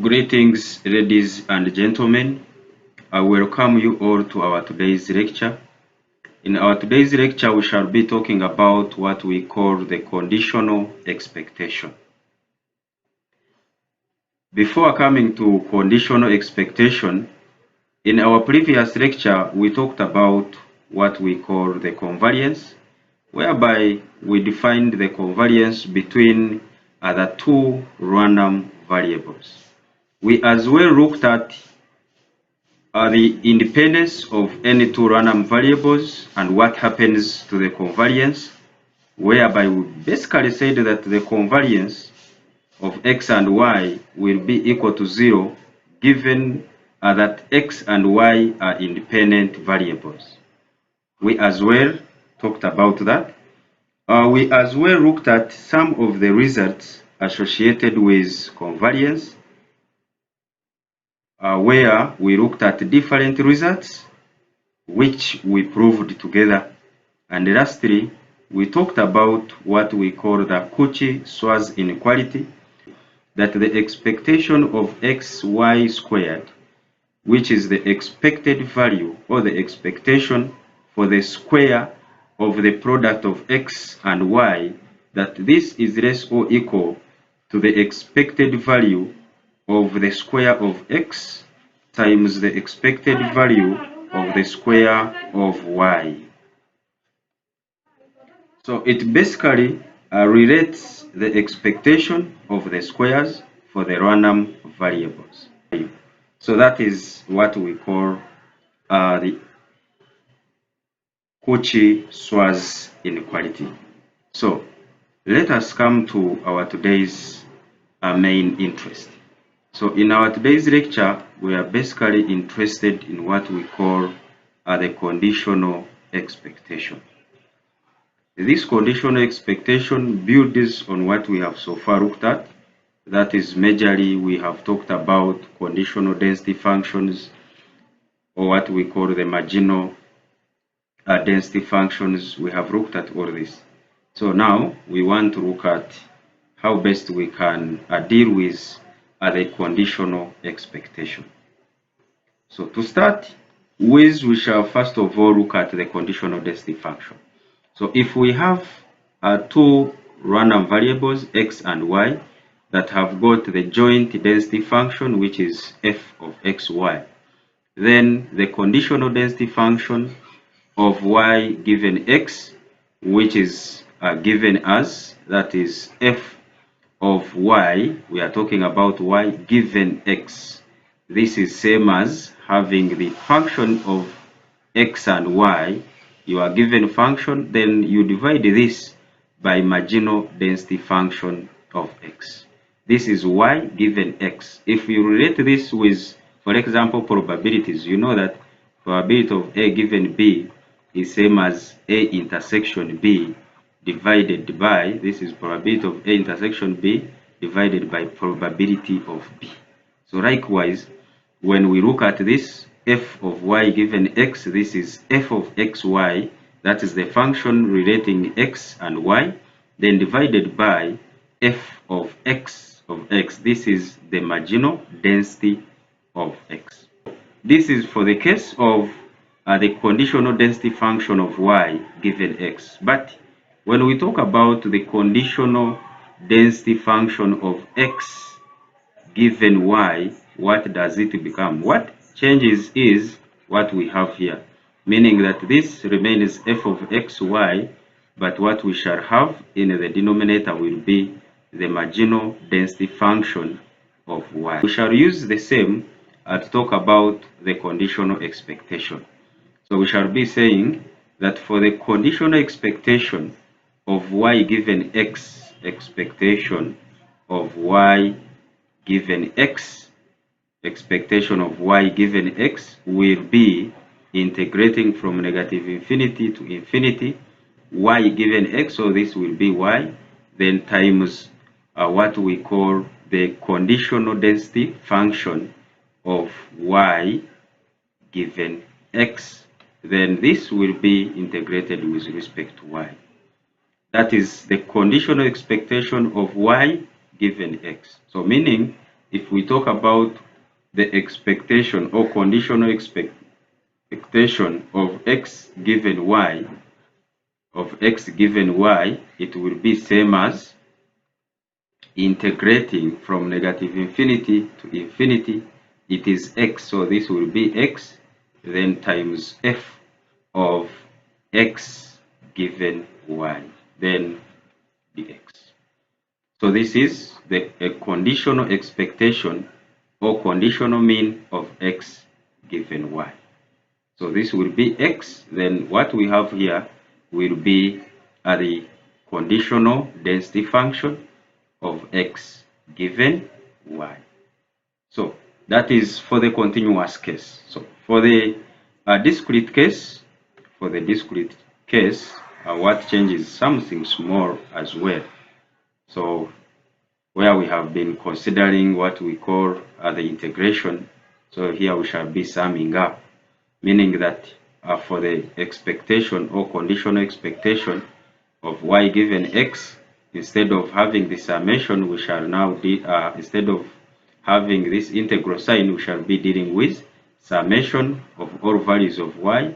Greetings, ladies and gentlemen. I welcome you all to our today's lecture. In our today's lecture, we shall be talking about what we call the conditional expectation. Before coming to conditional expectation, in our previous lecture, we talked about what we call the covariance, whereby we defined the covariance between the two random variables. We as well looked at the independence of any two random variables and what happens to the covariance, whereby we basically said that the covariance of x and y will be equal to 0 given that x and y are independent variables. We as well talked about that. We as well looked at some of the results associated with covariance, where we looked at different results which we proved together. And lastly, we talked about what we call the Cauchy-Schwarz inequality, that the expectation of xy squared, which is the expected value or the expectation for the square of the product of x and y, that this is less or equal to the expected value of the square of x times the expected value of the square of y. So it basically relates the expectation of the squares for the random variables. So that is what we call the Cauchy-Schwarz inequality. So let us come to our today's main interest. So in our today's lecture, we are basically interested in what we call the conditional expectation. This conditional expectation builds on what we have so far looked at. That is, majorly we have talked about conditional density functions, or what we call the marginal density functions. We have looked at all this. So now we want to look at how best we can deal with the conditional expectation. So to start with, we shall first of all look at the conditional density function. So if we have two random variables, x and y, that have got the joint density function, which is f of xy, then the conditional density function of y given x, which is given as, that is f of y, we are talking about y given x. This is same as having the function of x and y, your given function, then you divide this by marginal density function of x. This is y given x. If you relate this with, for example, probabilities, you know that probability of a given b is same as a intersection b divided by, this is probability of a intersection b divided by probability of b. So likewise, when we look at this f of y given x, this is f of xy, that is the function relating x and y, then divided by f of x, this is the marginal density of x. This is for the case of the conditional density function of y given x. But when we talk about the conditional density function of x given y, what does it become? What changes is what we have here, meaning that this remains f of xy, but what we shall have in the denominator will be the marginal density function of y. We shall use the same to talk about the conditional expectation. So we shall be saying that for the conditional expectation of y given x, expectation of y given x, expectation of y given x will be integrating from negative infinity to infinity, y given x, so this will be y, then times what we call the conditional density function of y given x, then this will be integrated with respect to y. That is the conditional expectation of y given x. So meaning if we talk about the expectation or conditional expectation of x given y, it will be same as integrating from negative infinity to infinity. It is x, so this will be x, then times f of x given y, then dx. So this is a conditional expectation or conditional mean of x given y. So this will be x, then what we have here will be the conditional density function of x given y. So that is for the continuous case. So for the discrete case, what changes something small as well. So where we have been considering what we call the integration, so here we shall be summing up, meaning that for the expectation or conditional expectation of y given x, instead of having the summation, we shall now instead of having this integral sign, we shall be dealing with summation of all values of y,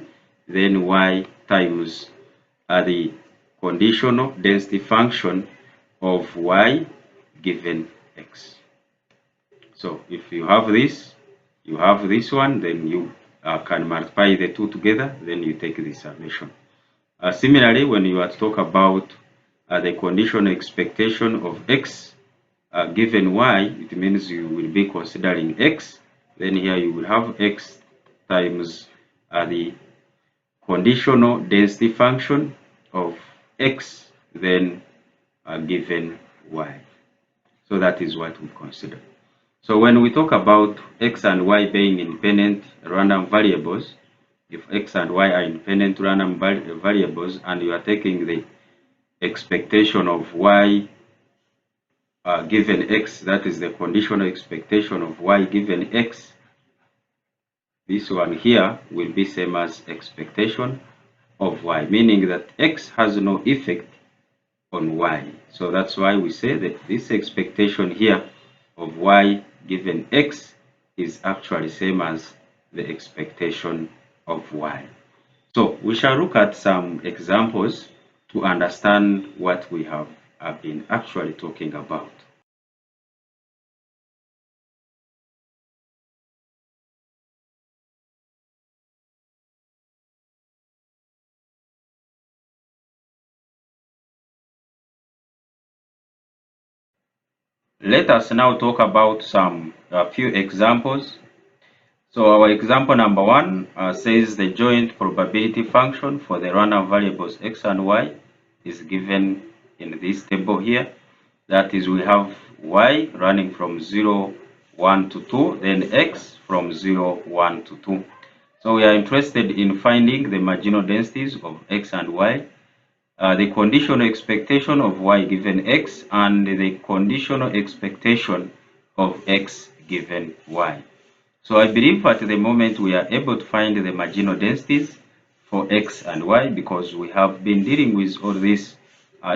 then y times the conditional density function of y given x. So if you have this one, then you can multiply the two together, then you take the summation. Similarly, when you are to talk about the conditional expectation of x given y, it means you will be considering x, then here you will have x times the conditional density function of x, then given y. So that is what we consider. So when we talk about x and y being independent random variables, if x and y are independent random variables and you are taking the expectation of y given x, that is the conditional expectation of y given x, this one here will be same as expectation of y, meaning that x has no effect on y. So that's why we say that this expectation here of y given x is actually same as the expectation of y. So we shall look at some examples to understand what we have been actually talking about. Let us now talk about a few examples. So our example number one says the joint probability function for the random variables x and y is given in this table here. That is, we have y running from 0, 1 to 2, then x from 0, 1 to 2. So we are interested in finding the marginal densities of x and y, the conditional expectation of y given x, and the conditional expectation of x given y. So I believe at the moment we are able to find the marginal densities for x and y because we have been dealing with all this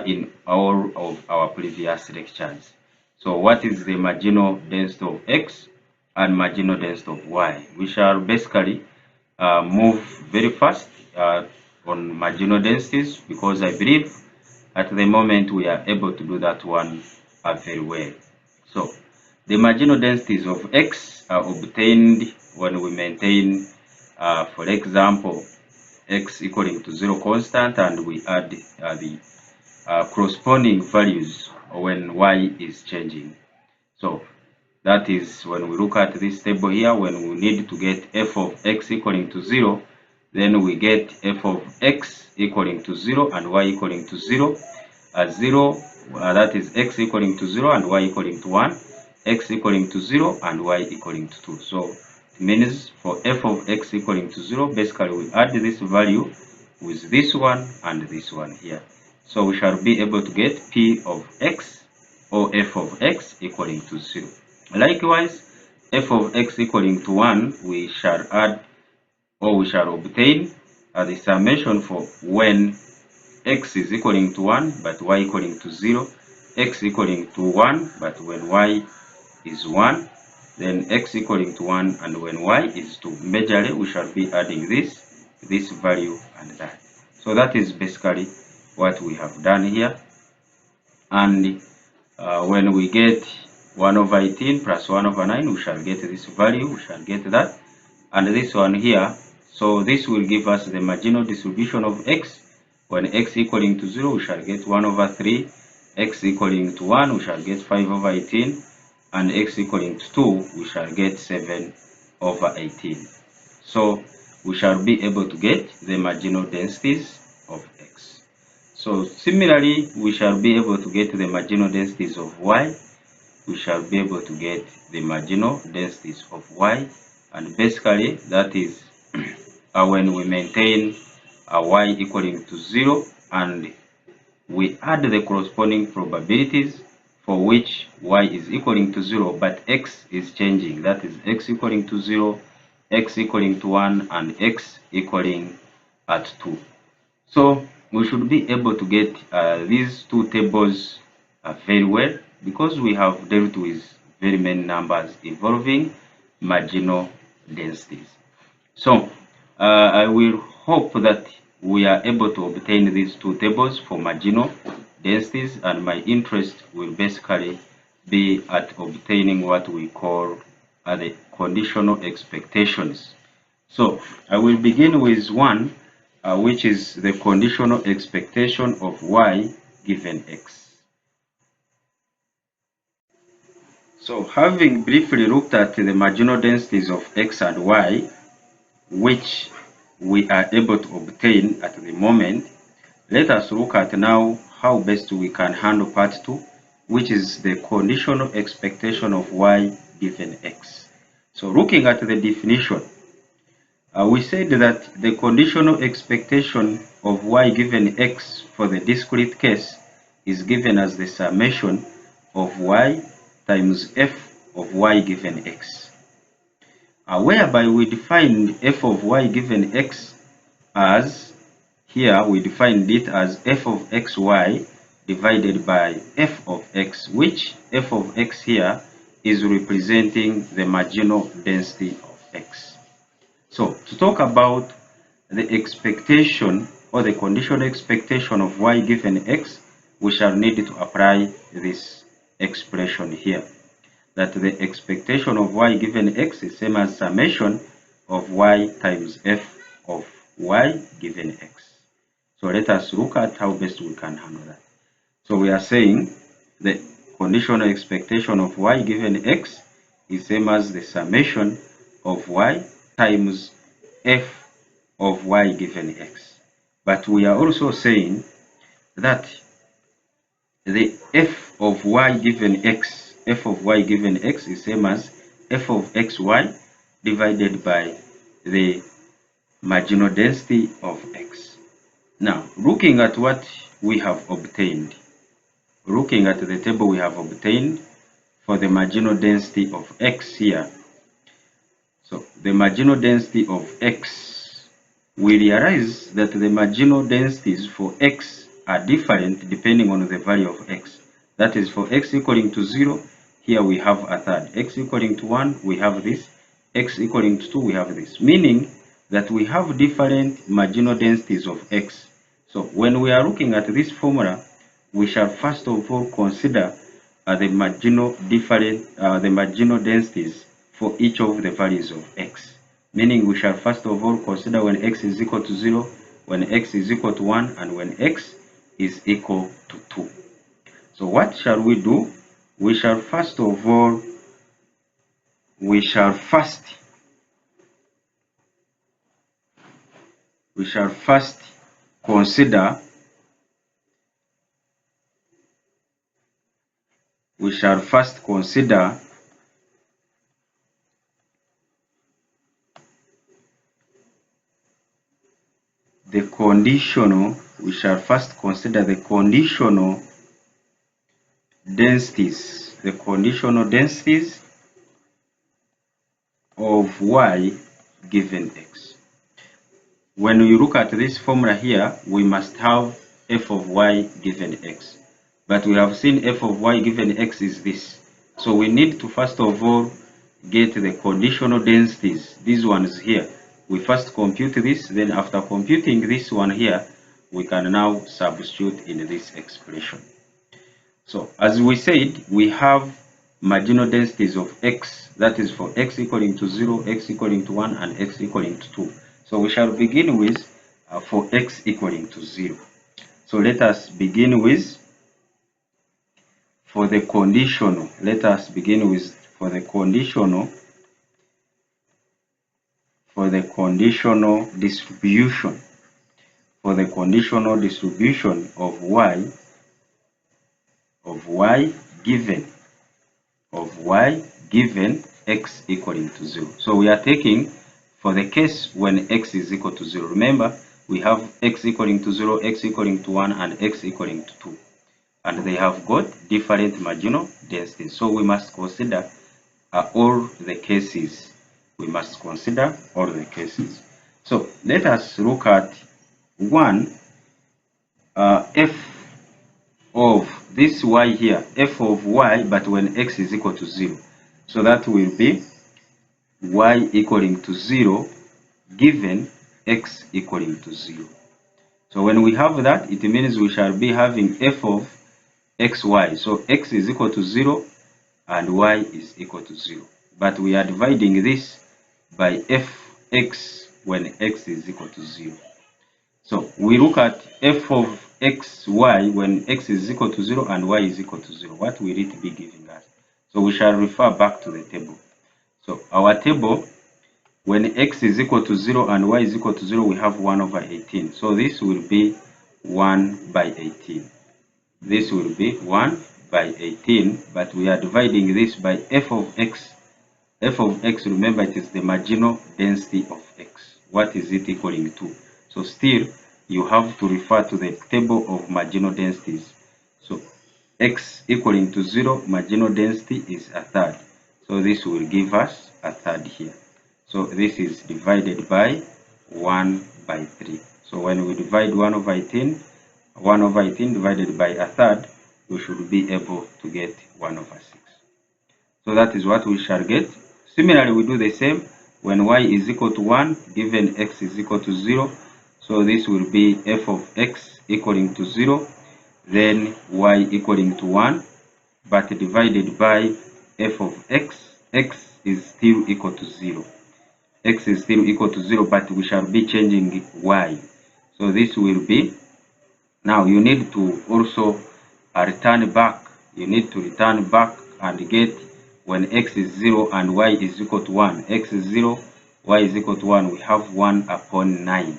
in all of our previous lectures. So what is the marginal density of x and marginal density of y? We shall basically move very fast on marginal densities because I believe at the moment we are able to do that one very well. So the marginal densities of x are obtained when we maintain, for example, x equaling to 0 constant, and we add the corresponding values when y is changing. So that is when we look at this table here, when we need to get f of x equaling to 0, then we get f of x equaling to 0 and y equaling to 0. 0, that is x equaling to 0 and y equaling to 1, x equaling to 0 and y equaling to 2. So it means for f of x equaling to 0, basically we add this value with this one and this one here. So we shall be able to get p of x or f of x equaling to 0. Likewise, f of x equaling to 1, we shall add or we shall obtain the summation for when x is equaling to 1 but y equaling to 0, x equaling to 1 but when y is 1, then x equaling to 1, and when y is 2. Majorly, we shall be adding this value and that. So that is basically what we have done here. And when we get 1 over 18 plus 1 over 9, we shall get this value, we shall get that. And this one here, so this will give us the marginal distribution of x. When x equaling to 0, we shall get 1 over 3. X equaling to 1, we shall get 5 over 18. And x equaling to 2, we shall get 7 over 18. So we shall be able to get the marginal densities of x. So similarly, we shall be able to get the marginal densities of y. We shall be able to get the marginal densities of y. And basically, that is when we maintain y equaling to 0 and we add the corresponding probabilities for which y is equaling to 0, but x is changing. That is x equaling to 0, x equaling to 1, and x equaling at 2. So we should be able to get these two tables very well, because we have dealt with very many numbers involving marginal densities. So I will hope that we are able to obtain these two tables for marginal densities, and my interest will basically be at obtaining what we call the conditional expectations. So I will begin with one, which is the conditional expectation of y given x. So having briefly looked at the marginal densities of x and y, which we are able to obtain at the moment, let us look at now how best we can handle part 2, which is the conditional expectation of y given x. So looking at the definition, we said that the conditional expectation of y given x for the discrete case is given as the summation of y times f of y given x, whereby we defined f of y given x as, here we defined it as f of xy divided by f of x, which f of x here is representing the marginal density of x. So to talk about the expectation or the conditional expectation of y given x, we shall need to apply this expression here, that the expectation of y given x is same as summation of y times f of y given x. So let us look at how best we can handle that. So we are saying the conditional expectation of y given x is same as the summation of y times f of y given x. But we are also saying that the f of y given x, f of y given x is same as f of xy divided by the marginal density of x. Now, looking at what we have obtained, looking at the table we have obtained for the marginal density of x here. So the marginal density of x, we realize that the marginal densities for x are different depending on the value of x. That is, for x equaling to 0, here we have a third. X equaling to 1, we have this. X equaling to 2, we have this. Meaning that we have different marginal densities of x. So when we are looking at this formula, we shall first of all consider the marginal densities for each of the values of x. Meaning we shall first of all consider when x is equal to 0, when x is equal to 1, and when x is equal to 2. So what shall we do? We shall first of all, we shall first consider the conditional, densities, the conditional densities of y given x. When we look at this formula here, we must have f of y given x. But we have seen f of y given x is this. So we need to first of all get the conditional densities, these ones here. We first compute this, then after computing this one here, we can now substitute in this expression. So as we said, we have marginal densities of x, that is for x equaling to 0, x equaling to 1, and x equaling to 2. So we shall begin with for x equaling to 0. So let us begin with for the conditional. Let us begin with for the conditional distribution. For the conditional distribution of y given x equaling to 0. So we are taking for the case when x is equal to 0. Remember, we have x equaling to 0, x equaling to 1, and x equaling to 2. And they have got different marginal densities. So we must consider all the cases. We must consider all the cases. So let us look at one, f of this y here, f of y, but when x is equal to 0. So that will be y equaling to 0 given x equaling to 0. So when we have that, it means we shall be having f of xy. So x is equal to 0 and y is equal to 0. But we are dividing this by fx when x is equal to 0. So we look at f of xy when x is equal to 0 and y is equal to 0. What will it be giving us? So we shall refer back to the table. So our table, when x is equal to 0 and y is equal to 0, we have 1 over 18. So this will be 1 by 18. This will be 1 by 18, but we are dividing this by f of x. F of x, remember, it is the marginal density of x. What is it equaling to? So still, you have to refer to the table of marginal densities. So x equaling to 0, marginal density is a third. So this will give us a third here. So this is divided by 1 by 3. So when we divide 1 over 18 divided by a third, we should be able to get 1 over 6. So that is what we shall get. Similarly, we do the same when y is equal to 1 given x is equal to 0. So this will be f of x equaling to 0, then y equaling to 1, but divided by f of x. X is still equal to 0. X is still equal to 0, but we shall be changing y. So this will be, now you need to also return back. You need to return back and get when x is 0 and y is equal to 1. X is 0, y is equal to 1. We have 1 upon 9.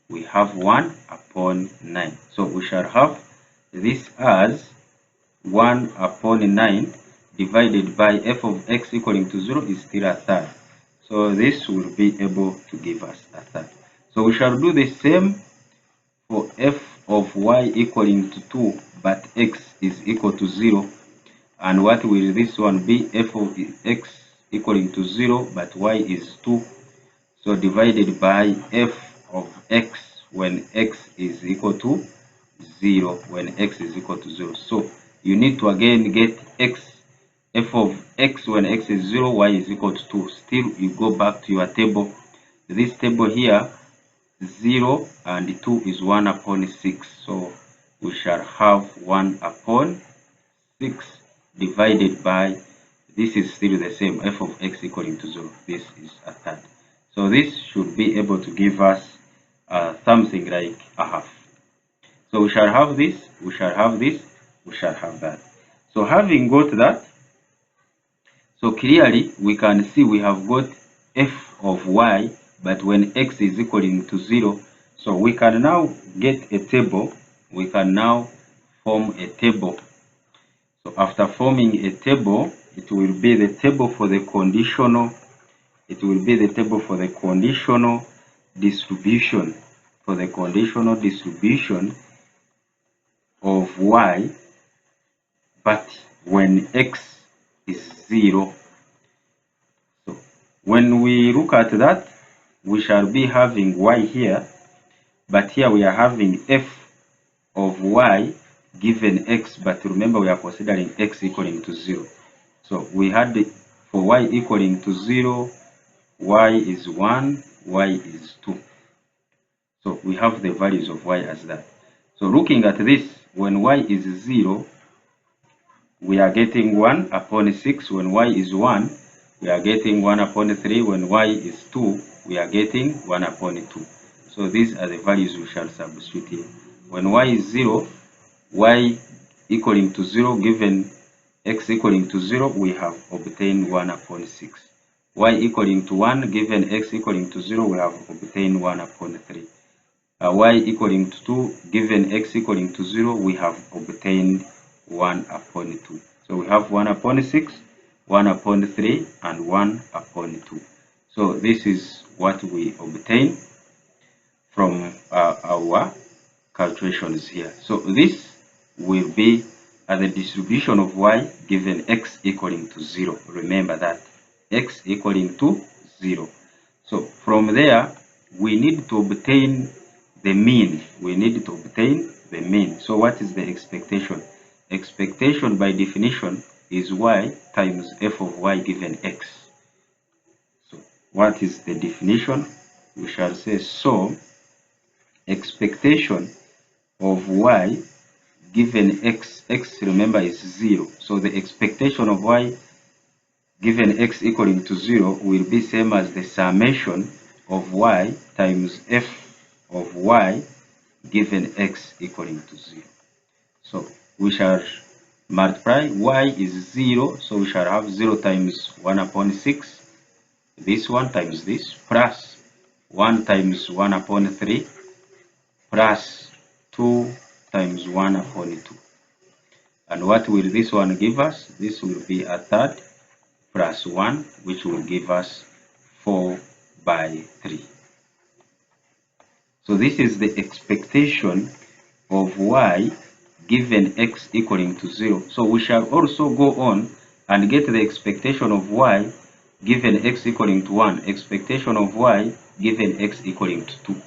We have 1 upon 9. So we shall have this as 1 upon 9 divided by f of x equaling to 0 is still a third. So this will be able to give us a third. So we shall do the same for f of y equaling to 2, but x is equal to 0. And what will this one be? F of x equaling to 0, but y is 2. So divided by f of x when x is equal to 0, when x is equal to 0. So you need to again get x, f of x when x is 0, y is equal to 2. Still, you go back to your table. This table here, 0 and 2 is 1 upon 6. So we shall have 1 upon 6 divided by, this is still the same, f of x equaling to 0. This is a third. So this should be able to give us something like a half. So we shall have this, we shall have this, we shall have that. So having got that, so clearly we can see we have got f of y, but when x is equaling to 0, so we can now get a table. We can now form a table. So after forming a table, it will be the table for the conditional. It will be the table for the conditional distribution. For the conditional distribution of y, but when x is 0. So when we look at that, we shall be having y here, but here we are having f of y given x, but remember we are considering x equaling to 0. So we had for y equaling to 0, y is 1, y is 2. So we have the values of y as that. So looking at this, when y is 0, we are getting 1 upon 6. When y is 1, we are getting 1 upon 3. When y is 2, we are getting 1 upon 2. So these are the values we shall substitute here. When y is 0, y equaling to 0 given x equaling to 0, we have obtained 1 upon 6. Y equaling to 1 given x equaling to 0, we have obtained 1 upon 3. Y equaling to 2 given x equaling to 0, we have obtained 1 upon 2. So we have 1 upon 6, 1 upon 3, and 1 upon 2. So this is what we obtain from our calculations here. So this will be the distribution of y given x equaling to 0. Remember that x equaling to 0. So from there, we need to obtain the mean. We need to obtain the mean. So what is the expectation? Expectation by definition is y times f of y given x. So what is the definition? We shall say, so expectation of y given x, remember is 0. So the expectation of y given x equaling to 0 will be same as the summation of y times f of y given x equaling to 0. So we shall multiply. Y is 0, so we shall have 0 times 1 upon 6, this one times this, plus 1 times 1 upon 3, plus 2 times 1 upon 2. And what will this one give us? This will be a third plus 1, which will give us 4 by 3. So this is the expectation of y given x equaling to 0. So we shall also go on and get the expectation of y given x equaling to 1, expectation of y given x equaling to 2,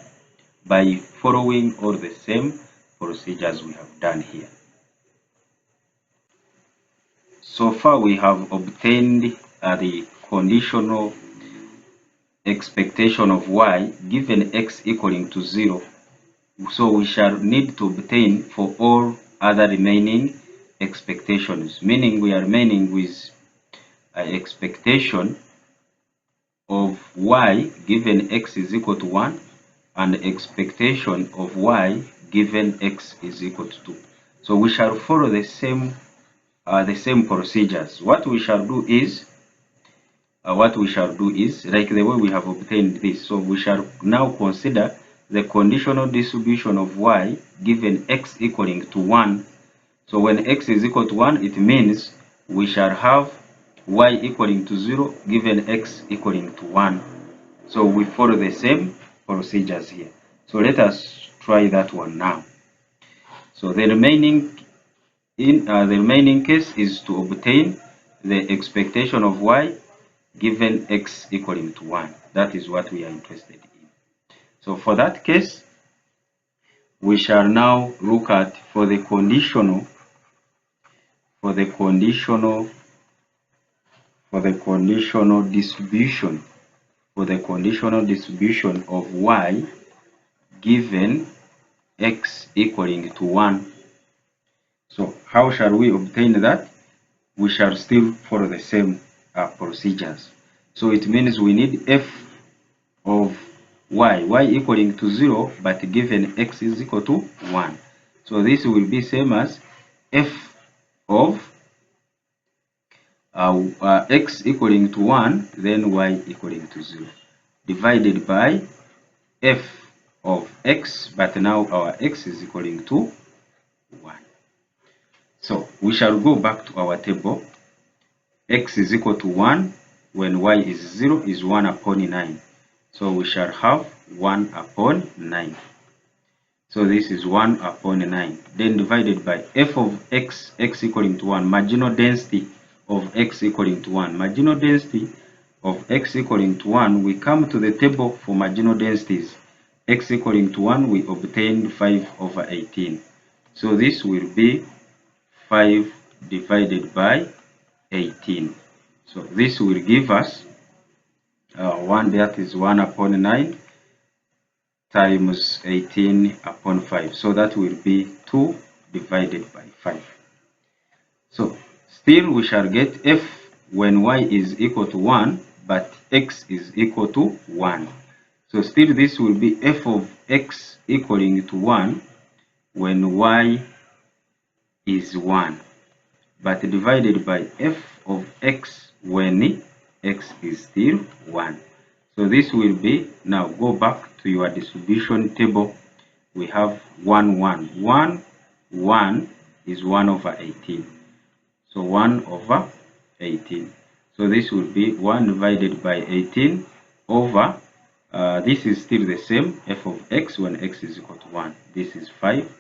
by following all the same procedures we have done here. So far we have obtained the conditional expectation of y given x equaling to 0. So we shall need to obtain for all other remaining expectations, meaning we are remaining with an expectation of y given x is equal to 1 and expectation of y given x is equal to 2. So we shall follow the same procedures. What we shall do is like the way we have obtained this. So we shall now consider the conditional distribution of y given x equaling to 1. So when x is equal to 1, it means we shall have y equaling to 0 given x equaling to 1. So we follow the same procedures here. So let us try that one now. So the remaining case is to obtain the expectation of y given x equaling to 1. That is what we are interested in. So for that case, we shall now look at for the conditional distribution of y given x equaling to 1. So how shall we obtain that? We shall still follow the same procedures. So it means we need f of y equaling to 0, but given x is equal to 1. So this will be same as f of x equaling to 1, then y equaling to 0, divided by f of x, but now our x is equaling to 1. So we shall go back to our table. X is equal to 1 when y is 0 is 1 upon 9. So we shall have 1 upon 9. So this is 1 upon 9. Then divided by f of x equaling to 1, marginal density of x equaling to 1. Marginal density of x equaling to 1, we come to the table for marginal densities. X equaling to 1, we obtained 5 over 18. So this will be 5 divided by 18. So this will give us 1, that is 1 upon 9 times 18 upon 5. So that will be 2 divided by 5. So still we shall get f when y is equal to 1, but x is equal to 1. So still this will be f of x equaling to 1 when y is 1, but divided by f of x when x is still 1. So this will be, now go back to your distribution table. We have 1, 1. 1, 1 is 1 over 18. So 1 over 18. So this will be 1 divided by 18 over, this is still the same, f of x when x is equal to 1. This is 5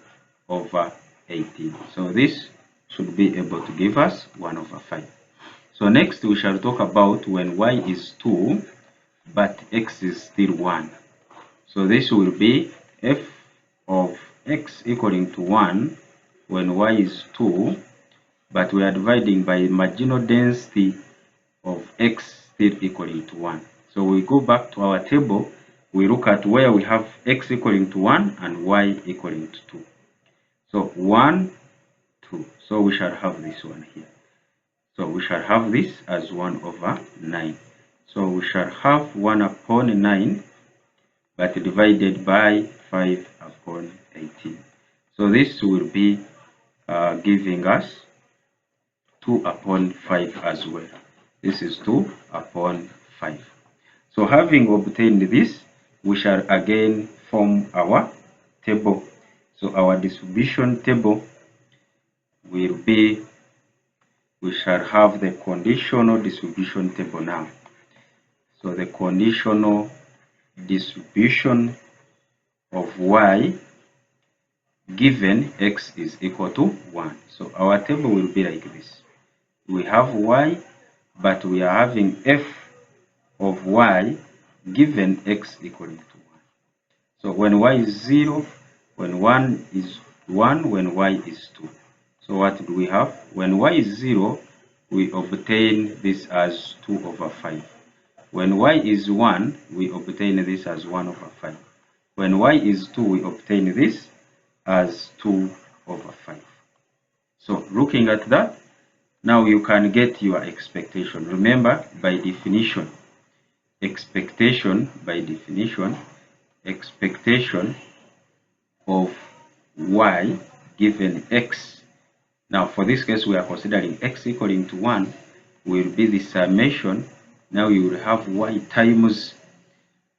over 18. So this should be able to give us 1 over 5. So next we shall talk about when y is 2, but x is still 1. So this will be f of x equaling to 1 when y is 2, but we are dividing by marginal density of x still equaling to 1. So we go back to our table, we look at where we have x equaling to 1 and y equaling to 2. So 1, 2. So we shall have this one here. So we shall have this as 1 over 9. So we shall have 1 upon 9, but divided by 5 upon 18. So this will be giving us 2 upon 5 as well. This is 2 upon 5. So having obtained this, we shall again form our table. So our distribution table will be, we shall have the conditional distribution table now. So the conditional distribution of y given x is equal to 1. So our table will be like this. We have y, but we are having f of y given x equaling to 1. So when y is 0, when 1 is 1, when y is 2. So what do we have? When y is 0, we obtain this as 2 over 5. When y is 1, we obtain this as 1 over 5. When y is 2, we obtain this as 2 over 5. So looking at that, now you can get your expectation. Remember, by definition, expectation of y given x. Now for this case, we are considering x equaling to 1 will be the summation. Now you will have y times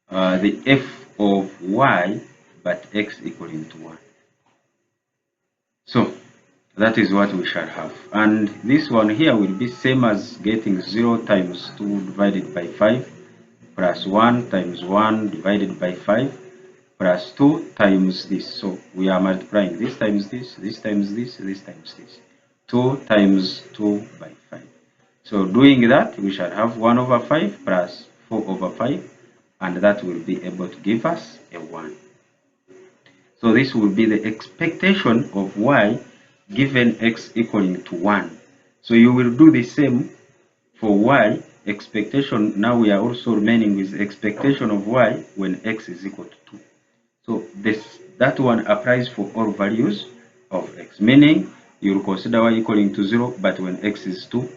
the f of y, but x equaling to 1. So that is what we shall have. And this one here will be same as getting 0 times 2 divided by 5 plus 1 times 1 divided by 5 plus 2 times this. So we are multiplying this times this, this times this, this times this. 2 times 2 by 5. So doing that, we shall have 1 over 5 plus 4 over 5, and that will be able to give us a 1. So this will be the expectation of y given x equaling to 1. So you will do the same for y expectation. Now we are also remaining with expectation of y when x is equal to 2. So that one applies for all values of x, meaning you will consider y equaling to 0, but when x is 2,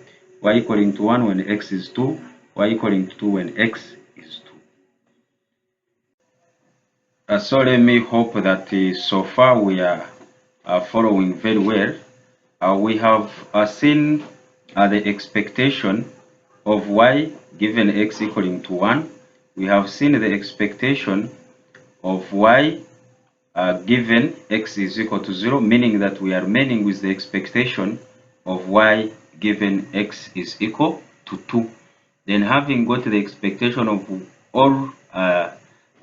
y equaling to 1 when x is 2, y equaling to 2 when x is 2. So let me hope that so far we are following very well. We have seen the expectation of y given x equaling to 1. We have seen the expectation of y given x is equal to 0, meaning that we are remaining with the expectation of y given x is equal to 2. Then having got the expectation of all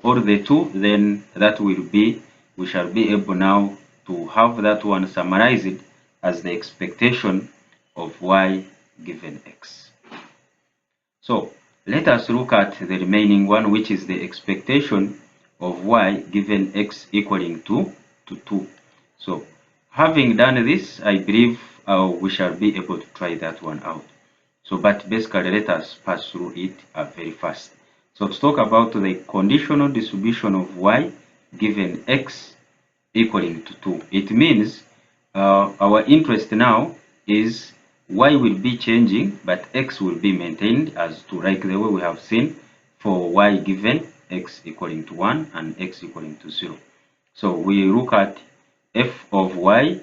the 2, then that will be, we shall be able now to have that one summarized as the expectation of y given x. So let us look at the remaining one, which is the expectation of y given x equaling to 2. So having done this, I believe we shall be able to try that one out. So, but basically, let us pass through it very fast. So, to talk about the conditional distribution of y given x equaling to 2, it means our interest now is y will be changing, but x will be maintained as to like the way we have seen for y given x equaling to 1 and x equaling to 0. So we look at f of y,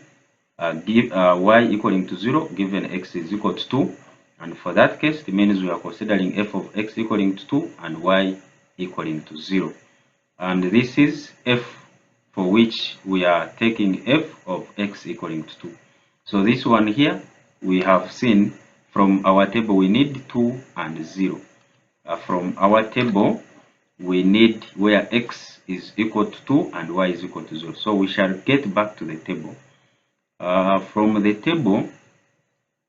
give y equaling to 0 given x is equal to 2. And for that case, it means we are considering f of x equaling to 2 and y equaling to 0. And this is f for which we are taking f of x equaling to 2. So this one here, we have seen from our table we need 2 and 0. From our table, we need where x is equal to 2 and y is equal to 0. So we shall get back to the table. From the table,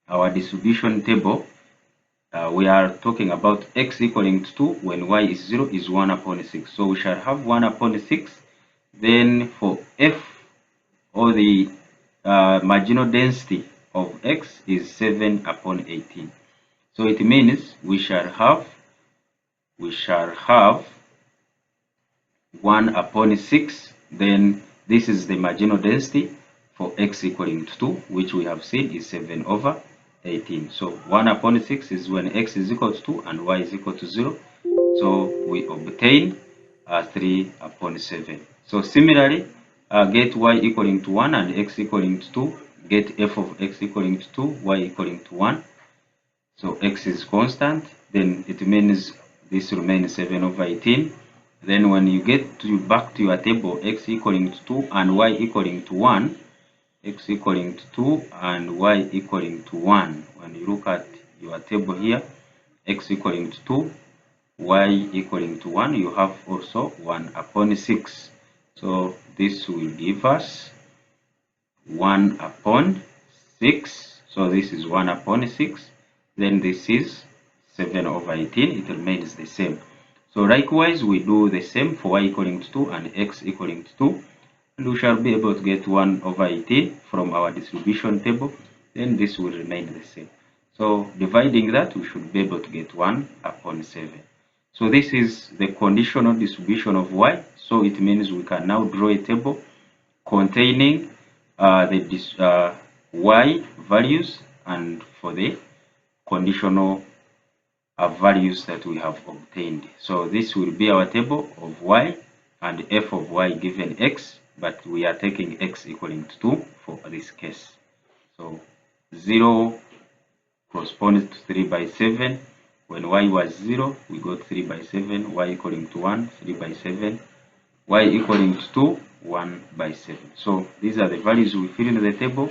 our distribution table, we are talking about x equaling to 2 when y is 0 is 1 upon 6. So we shall have 1 upon 6. Then for f, or the marginal density of x is 7 upon 18. So it means we shall have 1 upon 6. Then this is the marginal density for x equaling to 2, which we have seen is 7 over 18. So 1 upon 6 is when x is equal to 2 and y is equal to 0. So we obtain 3 upon 7. So similarly, get y equaling to 1 and x equaling to 2. Get f of x equaling to 2, y equaling to 1. So x is constant. Then it means this remains 7 over 18. Then when you get back to your table, x equaling to 2 and y equaling to 1, x equaling to 2 and y equaling to 1. When you look at your table here, x equaling to 2, y equaling to 1, you have also 1 upon 6. So this will give us 1 upon 6. So this is 1 upon 6. Then this is 7 over 18. It remains the same. So likewise, we do the same for y equaling to 2 and x equaling to 2. And we shall be able to get 1 over 18 from our distribution table. Then this will remain the same. So dividing that, we should be able to get 1 upon 7. So this is the conditional distribution of y. So it means we can now draw a table containing the y values and for the conditional values that we have obtained. So this will be our table of y and f of y given x, but we are taking x equaling to 2 for this case. So 0 corresponds to 3 by 7. When y was 0, we got 3 by 7, y equaling to 1, 3 by 7, y equaling to 2, 1 by 7. So these are the values we fill in the table.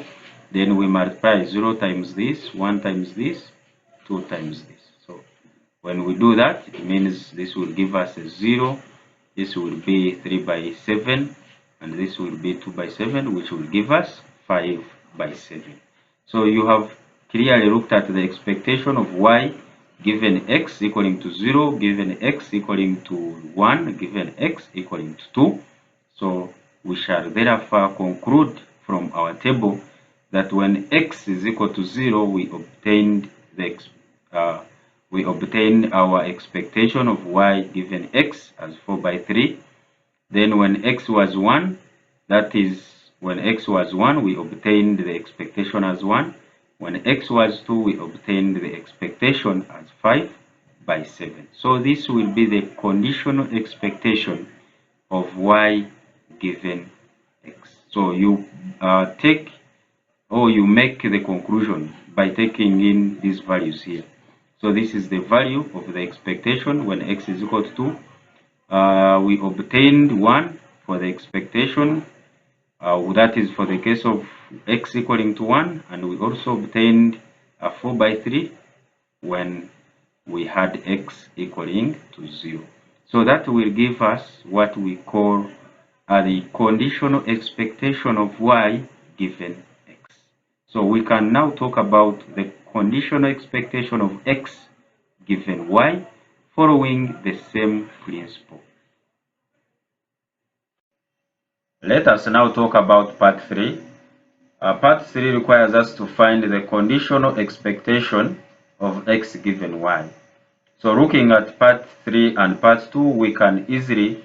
Then we multiply 0 times this, 1 times this, 2 times this. So when we do that, it means this will give us a 0, this will be 3 by 7, and this will be 2 by 7, which will give us 5 by 7. So you have clearly looked at the expectation of y given x equaling to 0, given x equaling to 1, given x equaling to 2. So we shall therefore conclude from our table that when x is equal to 0, we obtained our expectation of y given x as 4 by 3. Then when x was 1, that is when x was 1, we obtained the expectation as 1. When x was 2, we obtained the expectation as 5 by 7. So this will be the conditional expectation of y given x. So you take or you make the conclusion by taking in these values here. So this is the value of the expectation when x is equal to 2. We obtained 1 for the expectation. That is for the case of x equaling to 1, and we also obtained a 4 by 3 when we had x equaling to 0. So that will give us what we call the conditional expectation of y given x. So we can now talk about the conditional expectation of x given y following the same principle. Let us now talk about part 3. Part 3 requires us to find the conditional expectation of x given y. So looking at part 3 and part 2, we can easily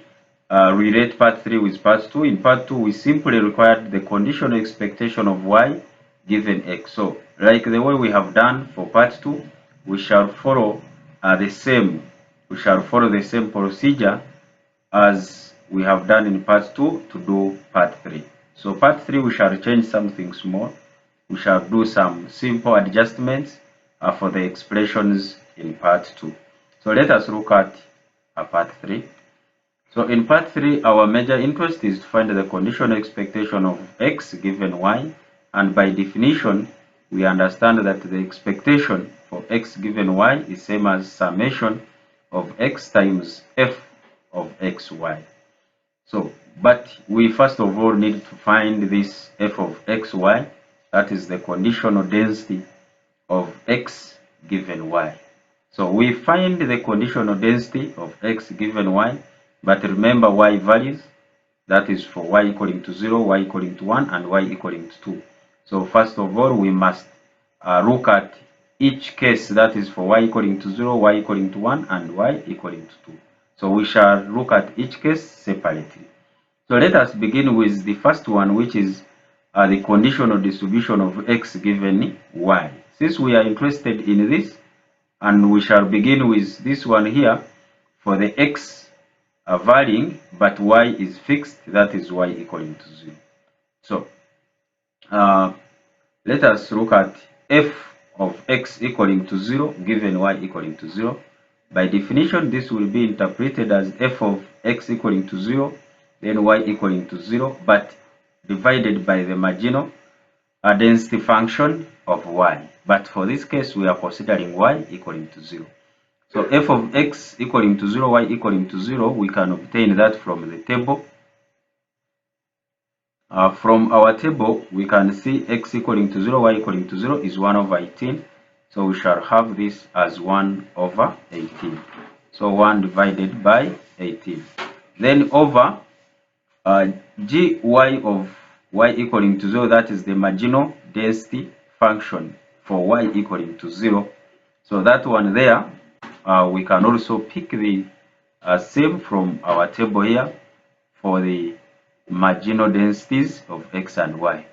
relate part 3 with part 2. In part 2, we simply required the conditional expectation of y given x. So like the way we have done for part 2, we shall follow the same procedure as we have done in part 2 to do part 3. So part 3, we shall change something small. We shall do some simple adjustments for the expressions in part 2. So let us look at part 3. So in part 3, our major interest is to find the conditional expectation of x given y, and by definition, we understand that the expectation for x given y is same as summation of x times f of xy. So, but we first of all need to find this f of xy, that is the conditional density of x given y. So we find the conditional density of x given y, but remember y values, that is for y equaling to 0, y equaling to 1, and y equaling to 2. So first of all, we must look at each case, that is for y equaling to 0, y equaling to 1, and y equaling to 2. So we shall look at each case separately. So let us begin with the first one, which is the conditional distribution of x given y. Since we are interested in this, and we shall begin with this one here for the x varying, but y is fixed, that is y equaling to 0. So let us look at f of x equaling to 0 given y equaling to 0. By definition, this will be interpreted as f of x equaling to 0, then y equaling to 0, but divided by the marginal density function of y. But for this case, we are considering y equaling to 0. So f of x equaling to 0, y equaling to 0, we can obtain that from the table. From our table, we can see x equaling to 0, y equaling to 0 is 1 over 18. So we shall have this as 1 over 18. So 1 divided by 18. Then over gy of y equaling to 0, that is the marginal density function for y equaling to 0. So that one there, we can also pick the same from our table here for the marginal densities of x and y.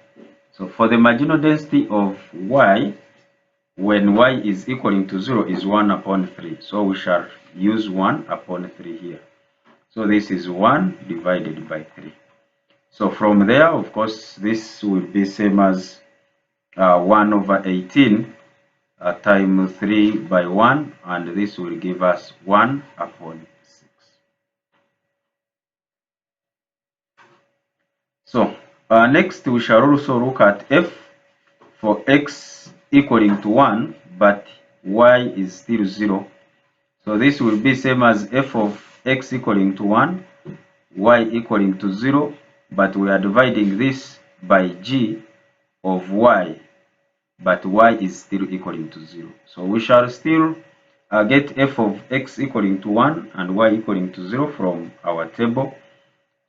So for the marginal density of y, when y is equaling to 0 is 1 upon 3. So we shall use 1 upon 3 here. So this is 1 divided by 3. So from there, of course, this will be same as 1 over 18 times 3 by 1, and this will give us 1 upon 6. So next, we shall also look at f for x equaling to 1, but y is still 0. So this will be same as f of x equaling to 1, y equaling to 0, but we are dividing this by g of y, but y is still equaling to 0. So we shall still get f of x equaling to 1 and y equaling to 0 from our table.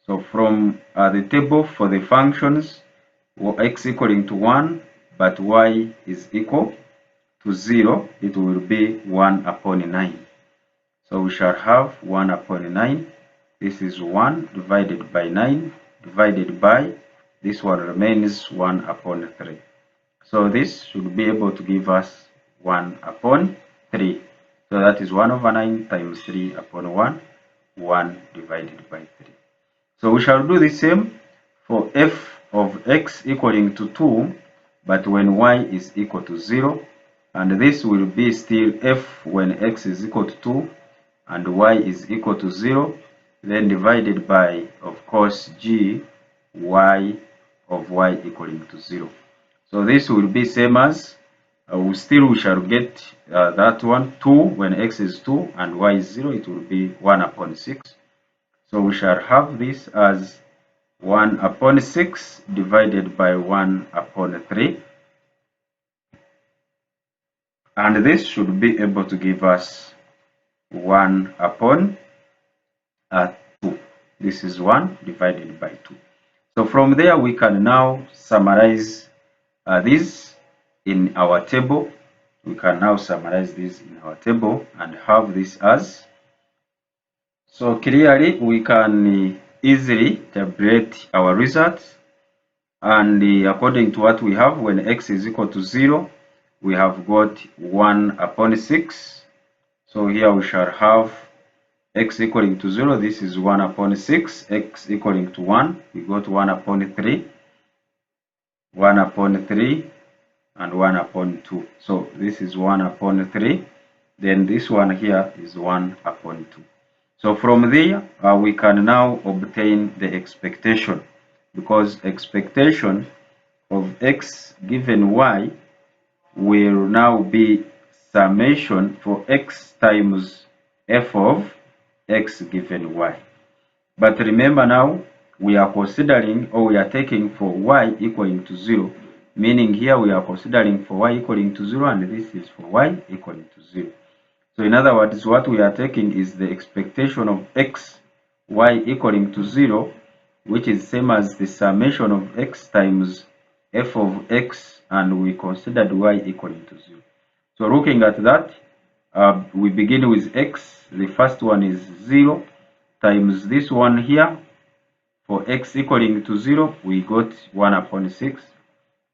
So from the table for the functions, x equaling to 1, but y is equal to 0, it will be 1 upon 9. So we shall have 1 upon 9. This is 1 divided by 9 divided by, this one remains 1 upon 3. So this should be able to give us 1 upon 3. So that is 1 over 9 times 3 upon 1, 1 divided by 3. So we shall do the same for f of x equaling to 2, but when y is equal to 0. And this will be still f when x is equal to 2 and y is equal to 0, then divided by, of course, g y of y equaling to 0. So this will be same as, we shall get that one, 2 when x is 2 and y is 0, it will be 1 upon 6. So we shall have this as 1 upon 6 divided by 1 upon 3. And this should be able to give us 1 upon 2. This is 1 divided by 2. So from there, we can now summarize this in our table. we can now summarize this in our table and have this as. So clearly we can easily tabulate our results, and according to what we have, when x is equal to 0, we have got 1/6. So here we shall have x equaling to 0, this is 1/6, x equaling to 1, we got 1/3, 1/3, and 1/2. So this is 1/3, then this one here is 1/2. So from there, we can now obtain the expectation, because expectation of x given y will now be summation for x times f of x given y. But remember now, we are considering, or we are taking for y equaling to 0, meaning here we are considering for y equaling to 0, and this is for y equaling to 0. So in other words, what we are taking is the expectation of x, y equaling to 0, which is same as the summation of x times f of x, and we considered y equaling to 0. So looking at that, we begin with x, the first one is 0, times this one here, for x equaling to 0, we got 1/6,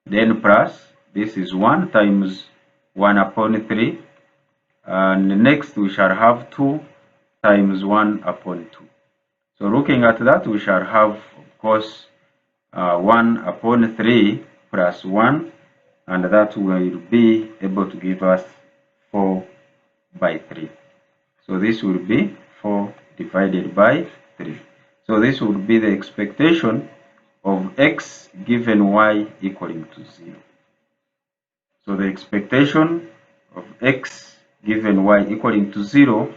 then plus, this is 1 times 1/3, and next we shall have 2 times 1/2. So looking at that, we shall have, of course, 1/3 plus 1, and that will be able to give us 4/3. So this will be 4 divided by 3. So this would be the expectation of x given y equaling to 0. So the expectation of x given y equaling to 0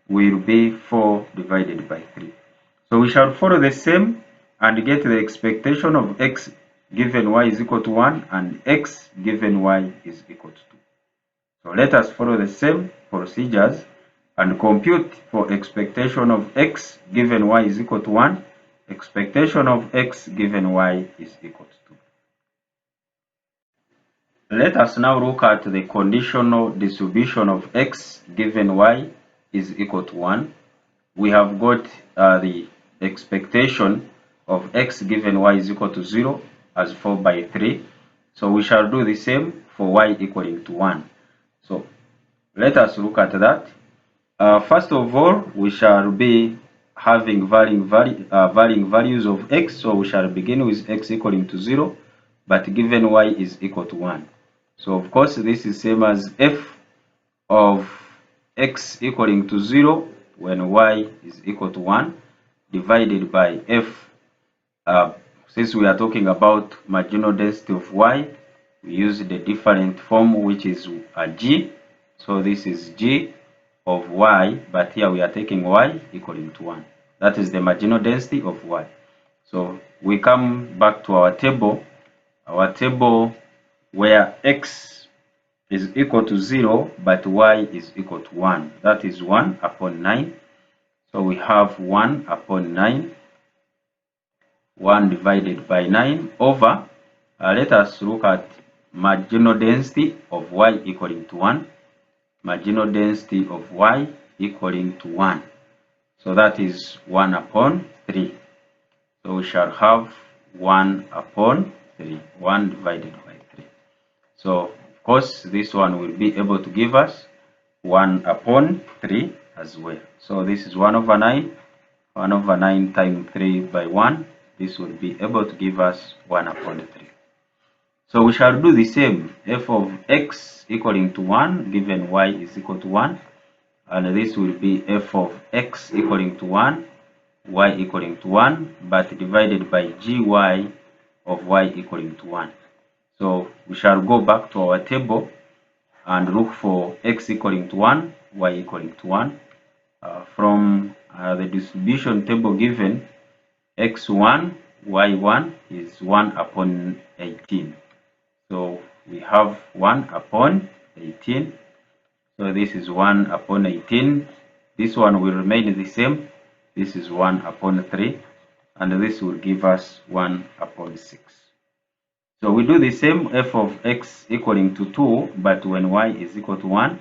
will be 4 divided by 3. So we shall follow the same and get the expectation of x given y is equal to 1 and x given y is equal to 2. So let us follow the same procedures and compute for expectation of x given y is equal to 1, expectation of x given y is equal to 2. Let us now look at the conditional distribution of x given y is equal to 1. We have got the expectation of x given y is equal to 0 as 4/3. So we shall do the same for y equaling to 1. So let us look at that. First of all, we shall be having varying values of x, so we shall begin with x equaling to 0, but given y is equal to 1. So of course, this is same as f of x equaling to 0 when y is equal to 1 divided by f. Since we are talking about marginal density of y, we use the different form, which is g. So this is g of y, but here we are taking y equaling to 1. That is the marginal density of y. So we come back to our table where x is equal to 0, but y is equal to 1. That is 1/9. So we have 1/9, 1 divided by 9 over, let us look at marginal density of y equaling to 1. Marginal density of y equaling to 1. So that is 1/3. So we shall have 1/3, 1 divided by 3. So of course this one will be able to give us 1/3 as well. So this is 1/9, 1/9 times 3 by 1. This will be able to give us 1/3. So we shall do the same, f of x equaling to 1 given y is equal to 1, and this will be f of x equaling to 1, y equaling to 1, but divided by gy of y equaling to 1. So we shall go back to our table and look for x equaling to 1, y equaling to 1. From the distribution table given, x1, y1 is 1/18. So we have 1/18. So this is 1/18. This one will remain the same. This is 1/3, and this will give us 1/6. So we do the same, f of x equaling to 2, but when y is equal to 1,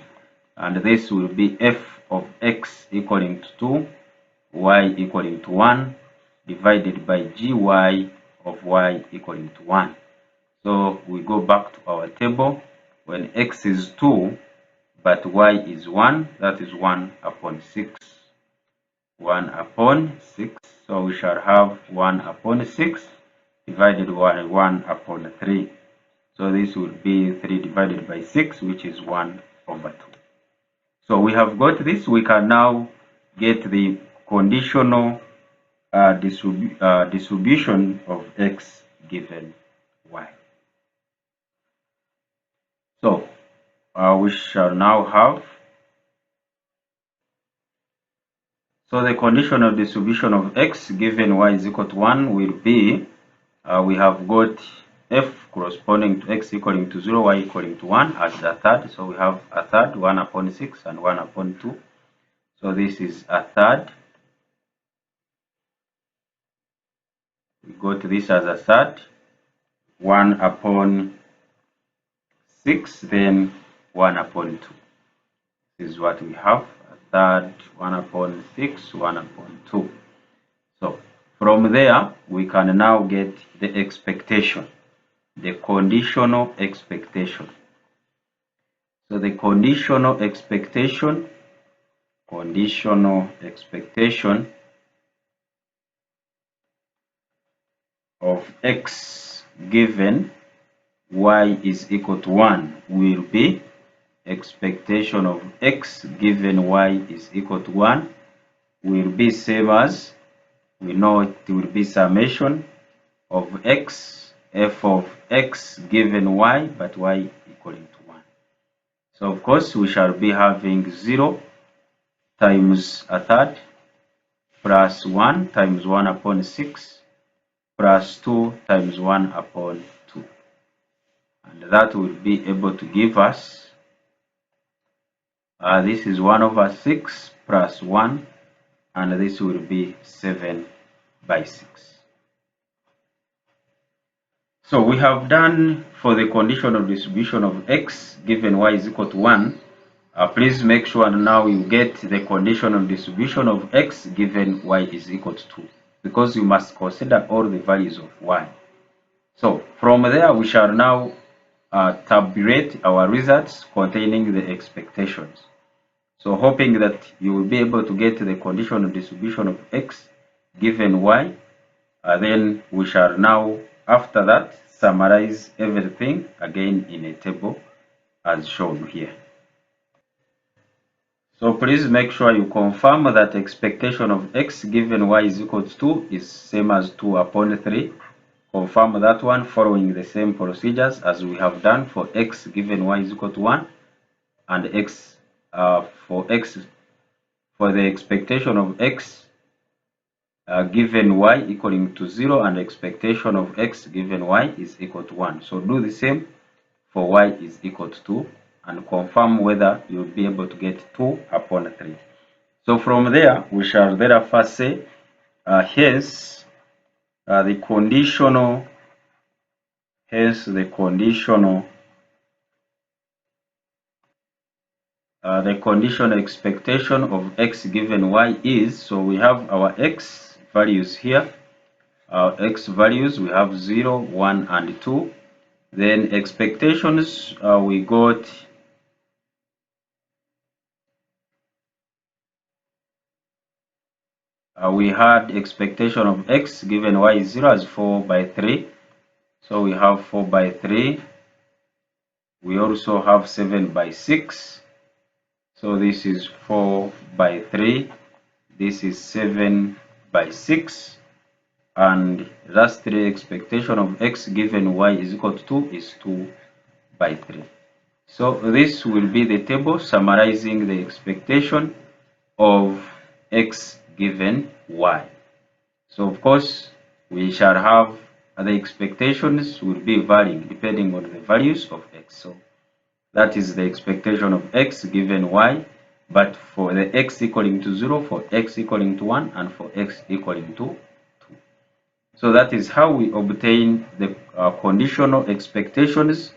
and this will be f of x equaling to 2, y equaling to 1, divided by gy of y equaling to 1. So we go back to our table. When x is 2, but y is 1, that is 1 upon 6. 1 upon 6. So we shall have 1 upon 6 divided by 1 upon 3. So this will be 3 divided by 6, which is 1 over 2. So we have got this. We can now get the conditional distribution of x given y. So we shall now have, so the conditional distribution of x given y is equal to 1 will be, we have got f corresponding to x equaling to 0, y equaling to 1 as a third. So we have a third, 1 upon 6 and 1 upon 2. So this is a third. We got this as a third, 1 upon 6, then 1 upon 2. This is what we have, a third, 1 upon 6, 1 upon 2. So from there, we can now get the expectation, the conditional expectation. So the conditional expectation of x given y is equal to 1 will be, expectation of x given y is equal to 1 will be same as, we know it will be summation of x, f of x given y, but y equaling to 1. So of course we shall be having 0 times a third plus 1 times 1 upon 6 plus 2 times 1 upon 2. And that will be able to give us, this is 1 over 6 plus 1, and this will be 7 by 6. So we have done for the conditional distribution of x given y is equal to 1. Please make sure now you get the conditional distribution of x given y is equal to 2, because you must consider all the values of y. So from there we shall now tabulate our results containing the expectations. So hoping that you will be able to get the conditional distribution of x given y, then we shall now, after that, summarize everything again in a table as shown here. So please make sure you confirm that expectation of x given y is equal to 2 is same as 2 upon 3. Confirm that one following the same procedures as we have done for x given y is equal to 1, and x for the expectation of x given y equaling to 0, and expectation of x given y is equal to 1. So do the same for y is equal to 2 and confirm whether you'll be able to get 2 upon 3. So from there, we shall therefore say, hence the conditional expectation of x given y is, so we have our x values here. Our x values, we have 0, 1, and 2. Then expectations, we got we had expectation of x given y is 0 as 4 by 3. So we have 4 by 3. We also have 7 by 6. So this is 4 by 3. This is 7 by 6. And lastly, expectation of x given y is equal to 2 is 2 by 3. So this will be the table summarizing the expectation of x given y. So of course, we shall have the expectations will be varying depending on the values of x. So that is the expectation of x given y, but for the x equaling to 0, for x equaling to 1, and for x equaling to 2. So that is how we obtain the conditional expectations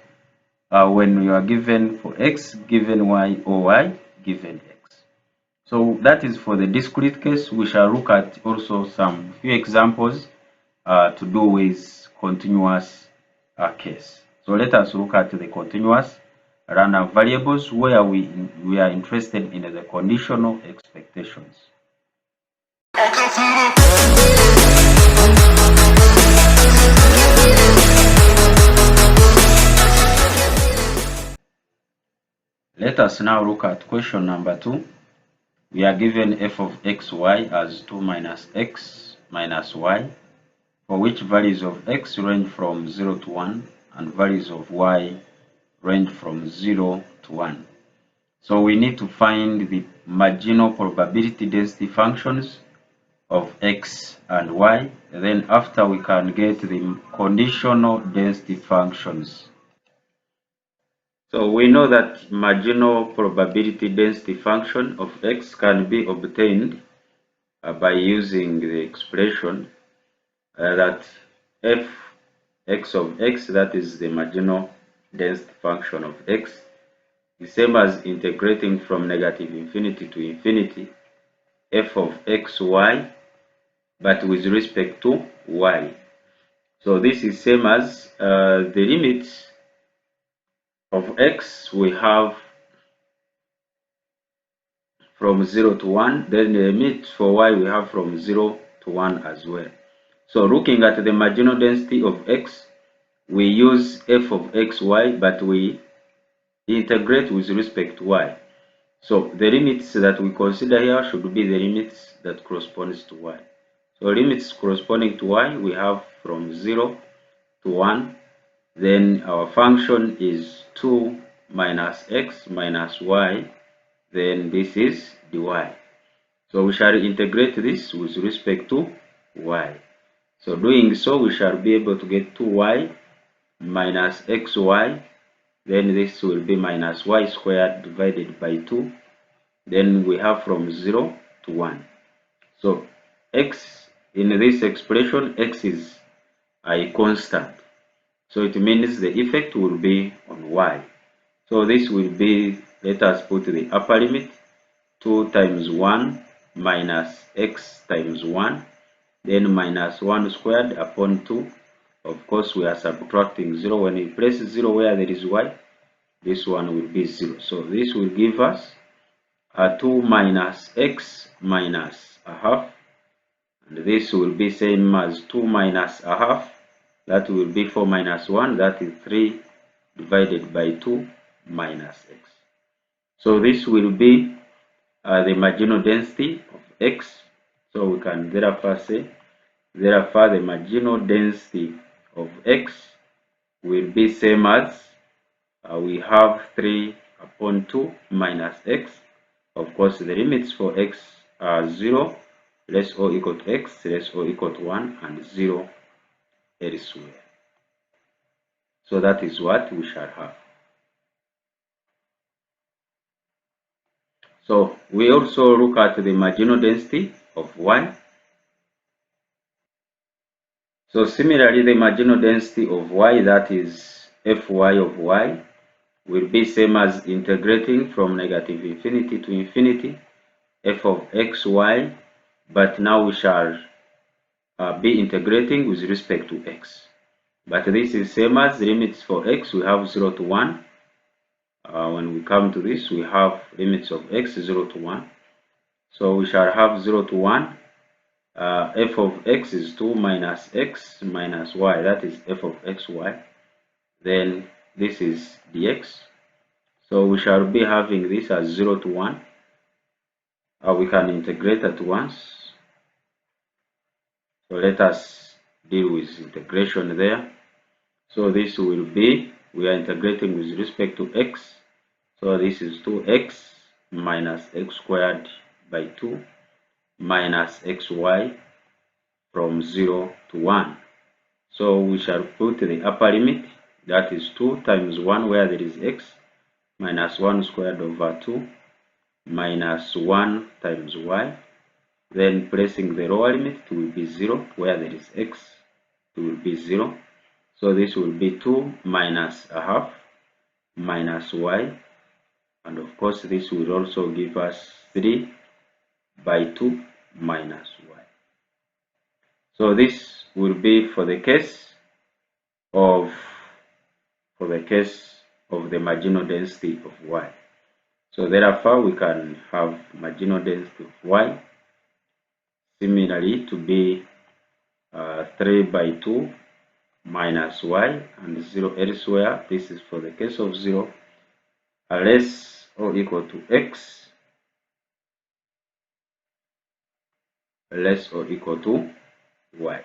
when you are given for x given y or y given x. So that is for the discrete case. We shall look at also some few examples to do with continuous case. So let us look at the continuous random variables where we are interested in the conditional expectations. Let us now look at question number 2. We are given f of xy as 2 minus x minus y, for which values of x range from 0 to 1 and values of y range from 0 to 1. So we need to find the marginal probability density functions of x and y, and then after we can get the conditional density functions. So we know that marginal probability density function of x can be obtained by using the expression that f(x) of x, that is the marginal density function of x, the same as integrating from negative infinity to infinity f of xy, but with respect to y. So this is same as the limits of x we have from 0 to 1, then the limit for y we have from 0 to 1 as well. So looking at the marginal density of x, we use f of xy, but we integrate with respect to y. So the limits that we consider here should be the limits that corresponds to y. So limits corresponding to y we have from 0 to 1. Then our function is 2 minus x minus y. Then this is dy. So we shall integrate this with respect to y. So doing so, we shall be able to get 2y minus xy. Then this will be minus y squared divided by 2. Then we have from 0 to 1. So x in this expression, x is a constant. So it means the effect will be on y. So this will be, let us put the upper limit, 2 times 1 minus x times 1, then minus 1 squared upon 2. Of course, we are subtracting 0. When we place 0 where there is y, this one will be 0. So this will give us 2 minus x minus a half, and this will be same as 2 minus a half. That will be 4 minus 1, that is 3 divided by 2 minus x. So this will be the marginal density of x. So we can therefore say, therefore the marginal density of x will be same as we have 3 upon 2 minus x. Of course, the limits for x are 0, less or equal to x, less or equal to 1, and 0 elsewhere. So that is what we shall have. So we also look at the marginal density of y. So similarly, the marginal density of y, that is fy of y, will be same as integrating from negative infinity to infinity f of xy, but now we shall be integrating with respect to x. But this is same as limits for x, we have 0 to 1. When we come to this, we have limits of x 0 to 1. So we shall have 0 to 1. F of x is 2 minus x minus y, that is f of xy. Then this is dx. So we shall be having this as 0 to 1. We can integrate at once. So let us deal with integration there. So this will be, we are integrating with respect to x. So this is 2x minus x squared by 2 minus xy from 0 to 1. So we shall put the upper limit, that is 2 times 1 where there is x, minus 1 squared over 2 minus 1 times y. Then placing the lower limit, it will be 0 where there is x, will be 0. So this will be 2 minus a half minus y, and of course this will also give us 3 by 2 minus y. So this will be for the case of the marginal density of y. So therefore we can have marginal density of y similarly to be 3 by 2 minus y and 0 elsewhere. This is for the case of 0 less or equal to x less or equal to y.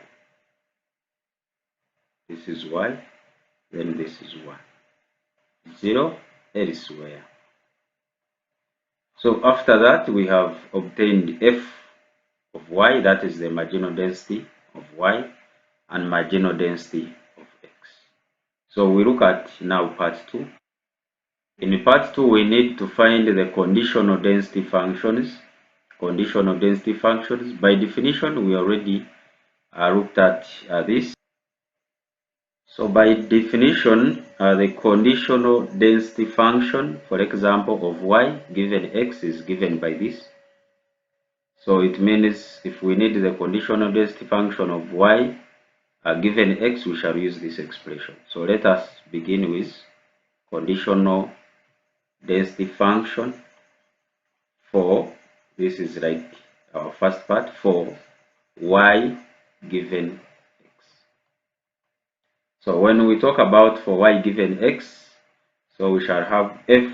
This is y, then this is y. 0 elsewhere. So after that we have obtained f of y, that is the marginal density of y, and marginal density of x. So we look at now part 2. In part 2 we need to find the conditional density functions. Conditional density functions, by definition we already looked at this. So by definition, the conditional density function, for example, of y given x is given by this. So it means if we need the conditional density function of y given x, we shall use this expression. So let us begin with conditional density function for, this is like our first part, for y given x. So when we talk about for y given x, so we shall have f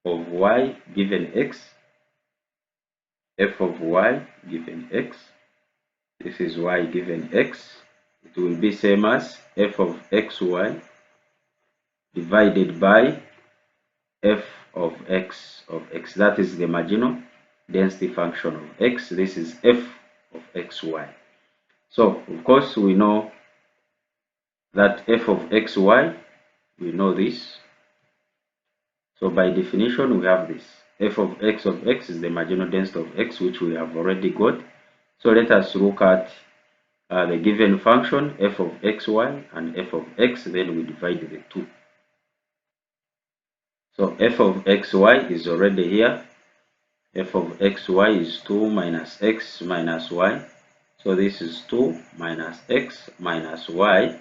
of y given x, f of y given x. This is y given x. It will be same as f of xy divided by f of x of x. That is the marginal density function of x. This is f of xy. So of course we know that f of xy, we know this. So by definition we have this. F of x is the marginal density of x, which we have already got. So let us look at the given function f of xy and f of x, then we divide the two. So f of xy is already here. F of xy is 2 minus x minus y. So this is 2 minus x minus y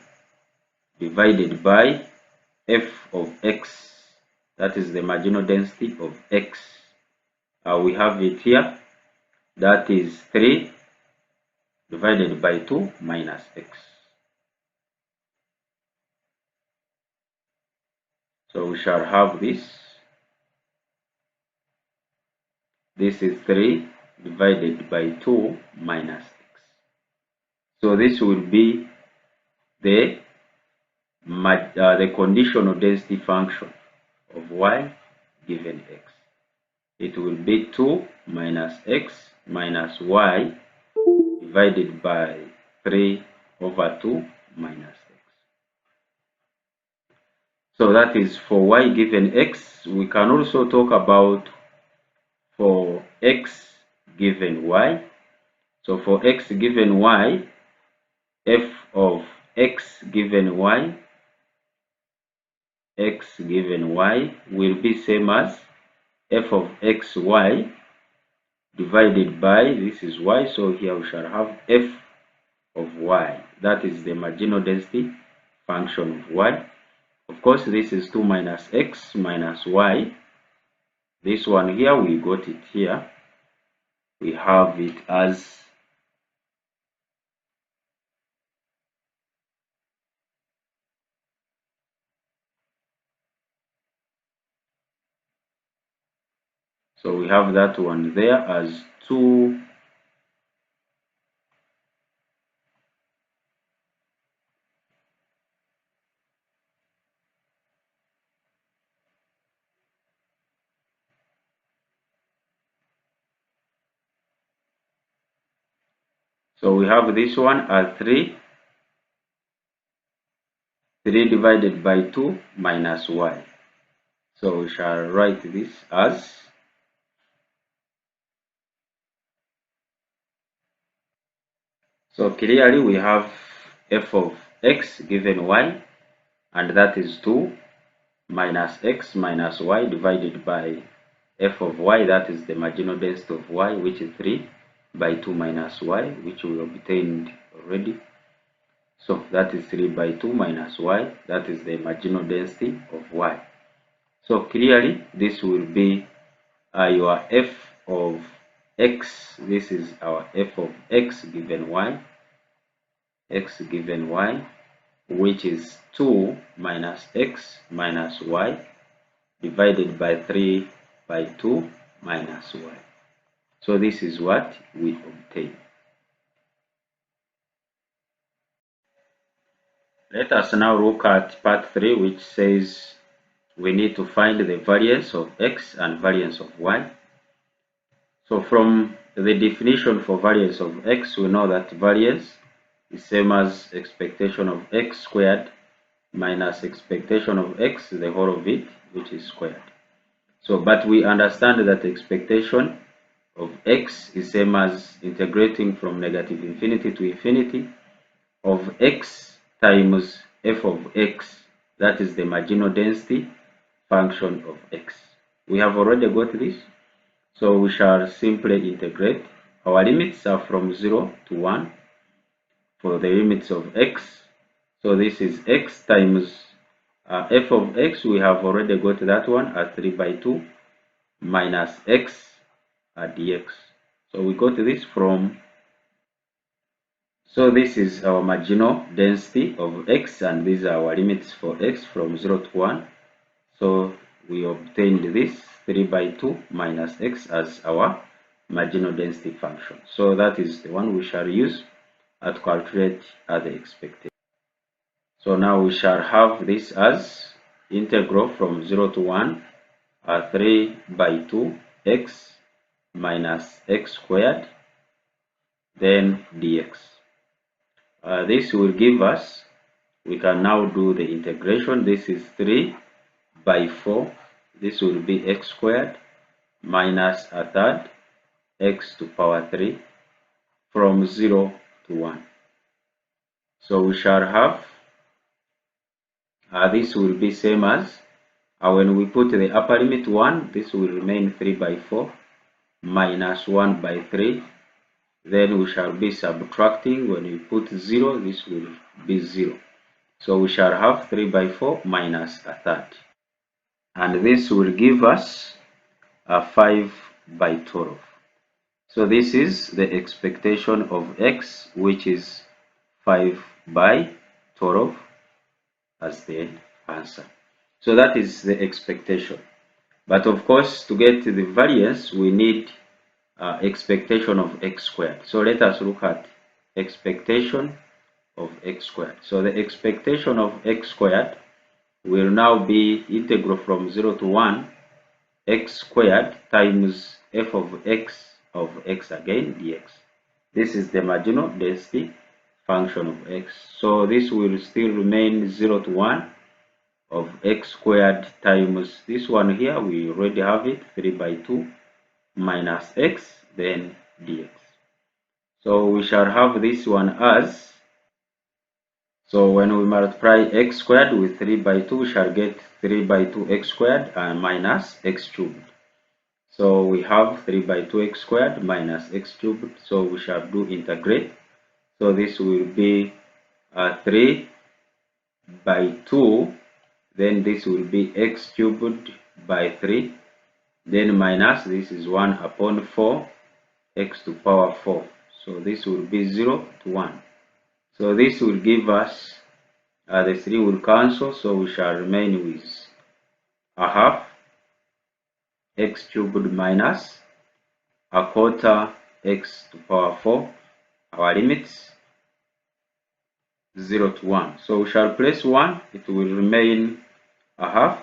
divided by f of x. That is the marginal density of x. We have it here. That is 3 divided by 2 minus x. So we shall have this. This is 3 divided by 2 minus x. So this will be the conditional density function of y given x. It will be 2 minus x minus y divided by 3 over 2 minus x. So that is for y given x. We can also talk about for x given y. So for x given y, f of x given y will be same as f of xy divided by, this is y, so here we shall have f of y. That is the marginal density function of y. Of course, this is 2 minus x minus y. This one here, we got it here. We have it as so we have that one there as 2 . So we have this one as 3 divided by 2 minus y. So we shall write this as, so clearly we have f of x given y, and that is 2 minus x minus y divided by f of y, that is the marginal density of y, which is 3 by 2 minus y, which we obtained already. So that is 3 by 2 minus y, that is the marginal density of y. So clearly this will be your f of x. This is our f of x given y, which is 2 minus x minus y divided by 3 by 2 minus y. So this is what we obtain. Let us now look at part 3, which says we need to find the variance of x and variance of y. So from the definition for variance of x, we know that variance is same as expectation of x squared minus expectation of x, the whole of it, which is squared. So, but we understand that expectation of x is same as integrating from negative infinity to infinity of x times f of x, that is the marginal density function of x. We have already got this, so we shall simply integrate. Our limits are from 0 to 1 for the limits of x. So this is x times f of x, we have already got that one at 3 by 2 minus x dx. So we got this from, so this is our marginal density of x, and these are our limits for x from 0 to 1. So we obtained this 3 by 2 minus x as our marginal density function. So that is the one we shall use to calculate the expectation. So now we shall have this as integral from 0 to 1, 3 by 2 x minus x squared, then dx. This will give us, we can now do the integration. This is 3 by 4. This will be x squared minus a third x to power 3 from 0 to 1. So we shall have, this will be same as, when we put the upper limit 1, this will remain 3 by 4 minus 1 by 3. Then we shall be subtracting. When we put 0, this will be 0. So we shall have 3 by 4 minus a third. And this will give us 5 by 12. So this is the expectation of x, which is 5 by 12 as the answer. So that is the expectation. But of course, to get the variance, we need expectation of x squared. So let us look at expectation of x squared. So the expectation of x squared will now be integral from 0 to 1 x squared times f of x again dx. This is the marginal density function of x. So this will still remain 0 to 1 of x squared times this one here, we already have it, 3 by 2 minus x, then dx. So we shall have this one as, so when we multiply x squared with 3 by 2, we shall get 3 by 2 x squared and minus x cubed. So we have 3 by 2 x squared minus x cubed. So we shall do integrate. So this will be 3 by 2. Then this will be x cubed by 3. Then minus, this is 1 upon 4 x to power 4. So this will be 0 to 1. So this will give us, the 3 will cancel, so we shall remain with a half x cubed minus a quarter x to power 4. Our limits 0 to 1. So we shall place 1, it will remain a half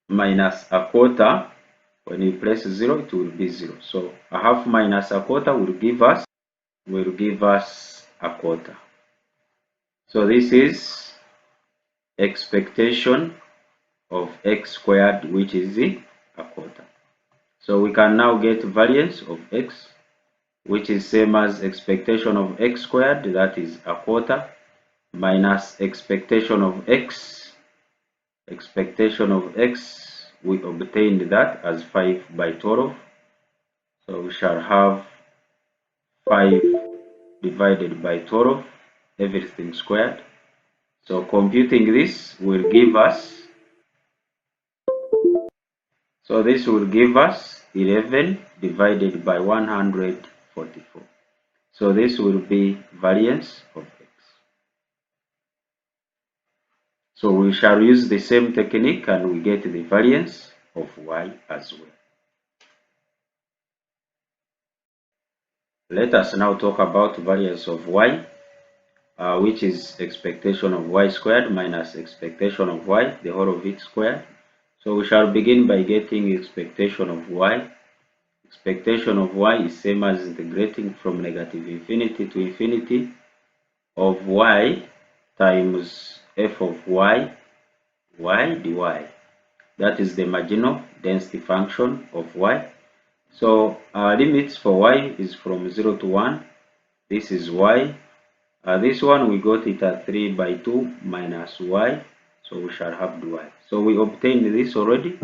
minus a quarter. When you place 0, it will be 0. So a half minus a quarter will give us a quarter. So this is expectation of x squared, which is a quarter. So we can now get variance of x, which is same as expectation of x squared, that is a quarter, minus expectation of x. Expectation of x, we obtained that as 5 by 12. So we shall have 5 divided by 12, everything squared. So computing this will give us, so this will give us 11 divided by 144. So this will be variance of x. So we shall use the same technique and we get the variance of y as well. Let us now talk about variance of y, which is expectation of y squared minus expectation of y, the whole of it squared. So we shall begin by getting expectation of y. Expectation of y is same as integrating from negative infinity to infinity of y times f of y dy. That is the marginal density function of y. So our limits for y is from 0 to 1. This is y. This one we got it at 3 by 2 minus y. So we shall have dy. So we obtained this already,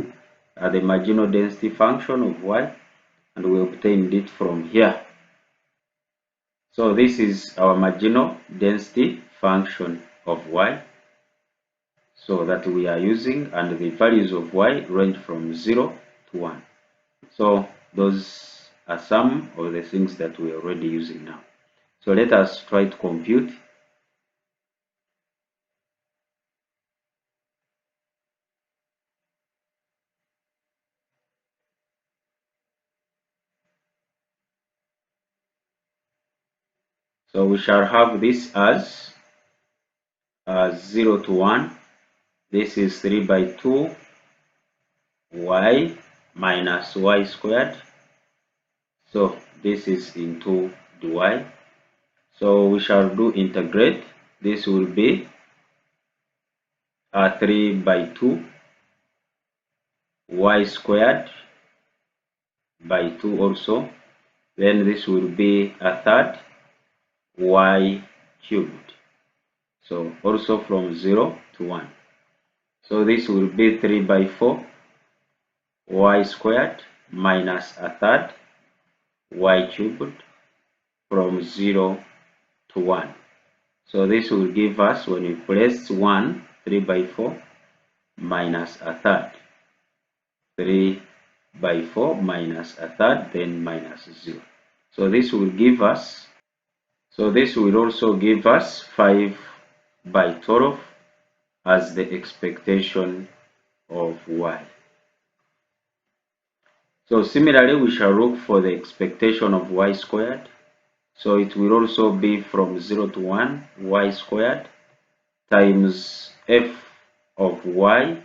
the marginal density function of y, and we obtained it from here. So this is our marginal density function of y, so that we are using, and the values of y range from 0 to 1. So those are some of the things that we are already using now. So let us try to compute. So we shall have this as 0 to 1. This is 3 by 2 y minus y squared. So this is into dy. So we shall do integrate. This will be 3 by 2 y squared by 2 also. Then this will be a third y cubed. So also from 0 to 1. So this will be 3 by 4 y squared minus a third y cubed from 0 to 1. So this will give us, when we place 1, 3 by 4 minus a third. 3 by 4 minus a third, then minus 0. So this will give us, so this will also give us 5 by 12 as the expectation of y. So similarly, we shall look for the expectation of y squared. So it will also be from 0 to 1 y squared times f of y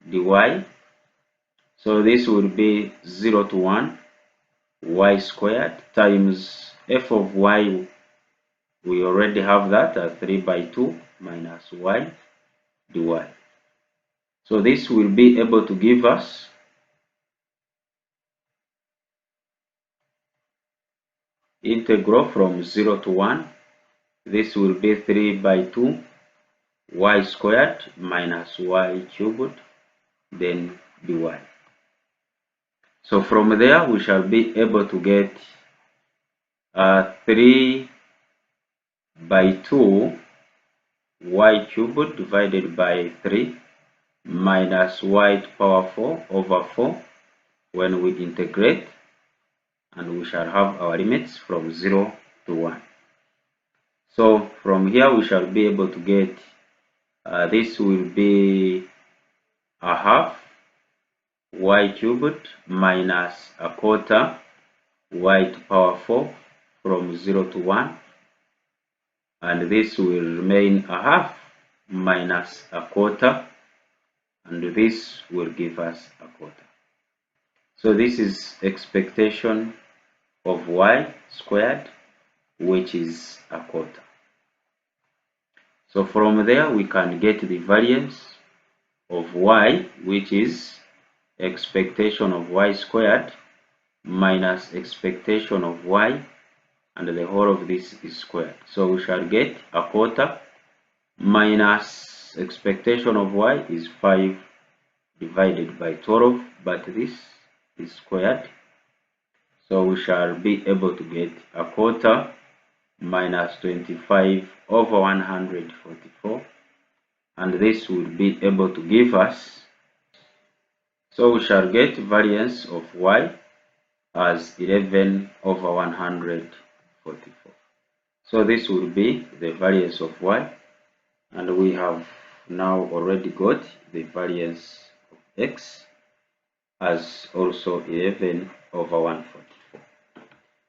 dy. So this will be 0 to 1 y squared times f of y. We already have that at 3 by 2 minus y dy. So this will be able to give us integral from 0 to 1. This will be 3 by 2 y squared minus y cubed, then dy. So from there we shall be able to get 3 by 2 y cubed divided by 3 minus y to power 4 over 4 when we integrate, and we shall have our limits from 0 to 1. So from here we shall be able to get this will be a half y cubed minus a quarter y to power 4 from 0 to 1, and this will remain a half minus a quarter, and this will give us a quarter. So this is expectation of y squared, which is a quarter. So from there we can get the variance of y, which is expectation of y squared minus expectation of y, and the whole of this is squared. So we shall get a quarter minus expectation of y is 5 divided by 12, but this is squared. So we shall be able to get a quarter minus 25 over 144, and this will be able to give us, so we shall get variance of y as 11 over 144. So this will be the variance of y, and we have now already got the variance of x as also 11 over 144.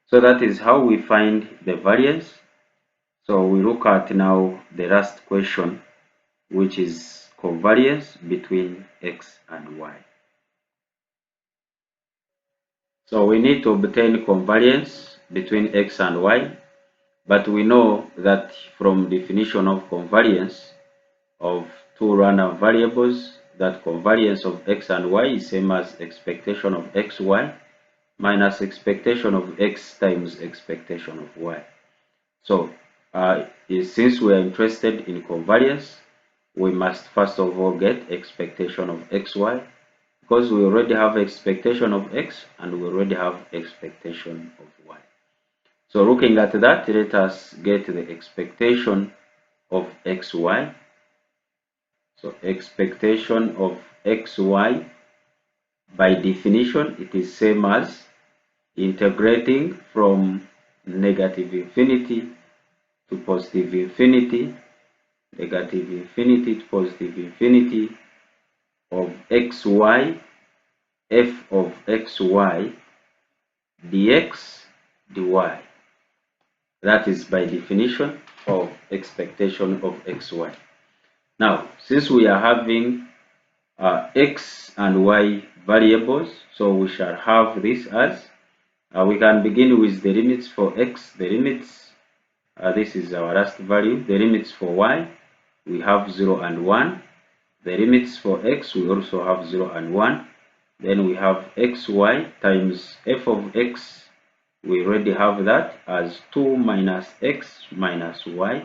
So that is how we find the variance. So we look at now the last question, which is covariance between x and y. So we need to obtain covariance between x and y, but we know that from definition of covariance of two random variables, that covariance of x and y is same as expectation of xy minus expectation of x times expectation of y. So since we are interested in covariance, we must first of all get expectation of xy, because we already have expectation of x and we already have expectation of y. So looking at that, let us get the expectation of xy. So expectation of xy, by definition, it is same as integrating from negative infinity to positive infinity, negative infinity to positive infinity of xy, f of xy, dx, dy. That is by definition of expectation of xy. Now, since we are having x and y variables, so we shall have this as, we can begin with the limits for x, the limits, this is our last value, the limits for y, we have 0 and 1, the limits for x, we also have 0 and 1, then we have xy times f of x, we already have that as 2 minus x minus y.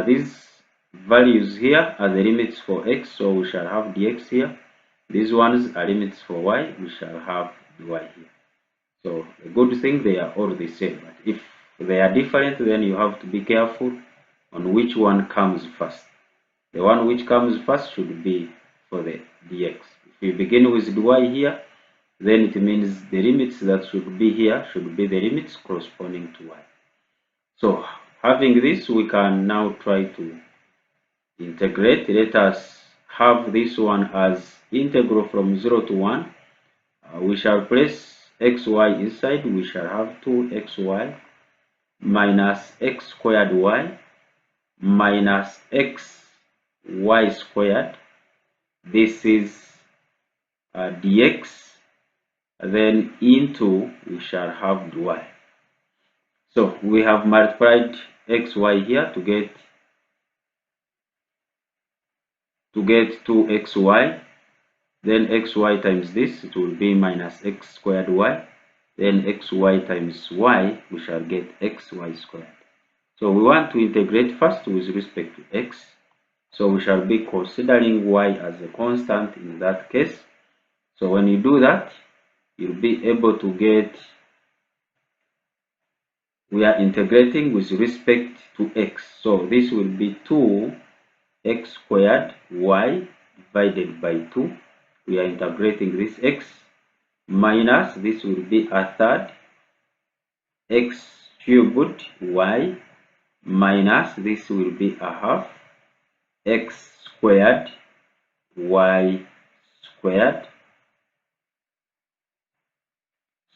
These values here are the limits for x, so we shall have dx here. These ones are limits for y, we shall have dy here. So a good thing, they are all the same, but if they are different, then you have to be careful on which one comes first. The one which comes first should be for the dx. If you begin with dy here, then it means the limits that should be here should be the limits corresponding to y. So having this, we can now try to integrate. Let us have this one as integral from 0 to 1. We shall place xy inside. We shall have 2xy minus x squared y minus xy squared. This is dx. Then into, we shall have dy. So we have multiplied xy here to get 2xy, then xy times this, it will be minus x squared y, then xy times y, we shall get xy squared. So we want to integrate first with respect to x, so we shall be considering y as a constant in that case. So when you do that, you'll be able to get, we are integrating with respect to x, so this will be 2x squared y divided by 2. We are integrating this x minus, this will be a third, x cubed y minus, this will be a half, x squared y squared.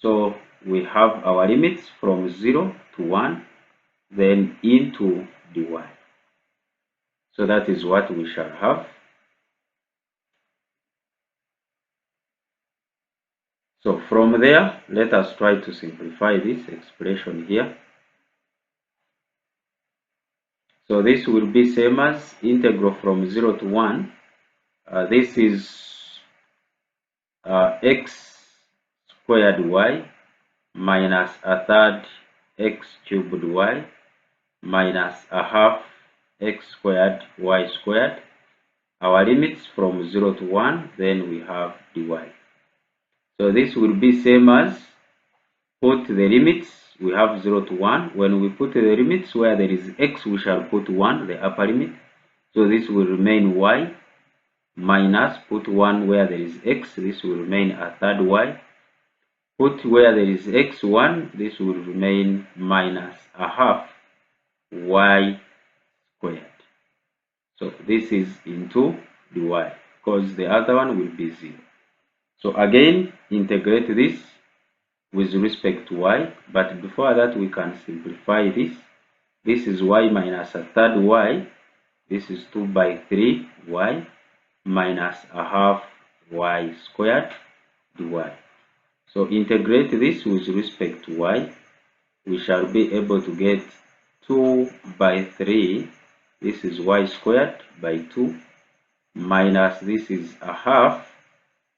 So we have our limits from 0 to 1, then into dy. So that is what we shall have. So from there, let us try to simplify this expression here. So this will be same as integral from 0 to 1. This is x squared y minus a third x cubed y minus a half x squared y squared. Our limits from 0 to 1, then we have dy. So this will be same as put the limits, we have 0 to 1. When we put the limits where there is x, we shall put 1, the upper limit. So this will remain y minus put 1 where there is x, this will remain a third y. Put where there is x1, this will remain minus a half y squared. So this is into dy because the other one will be 0. So again, integrate this with respect to y, but before that we can simplify this. This is y minus a third y. This is 2 by 3 y minus a half y squared dy. So integrate this with respect to y. We shall be able to get 2 by 3. This is y squared by 2 minus this is a half.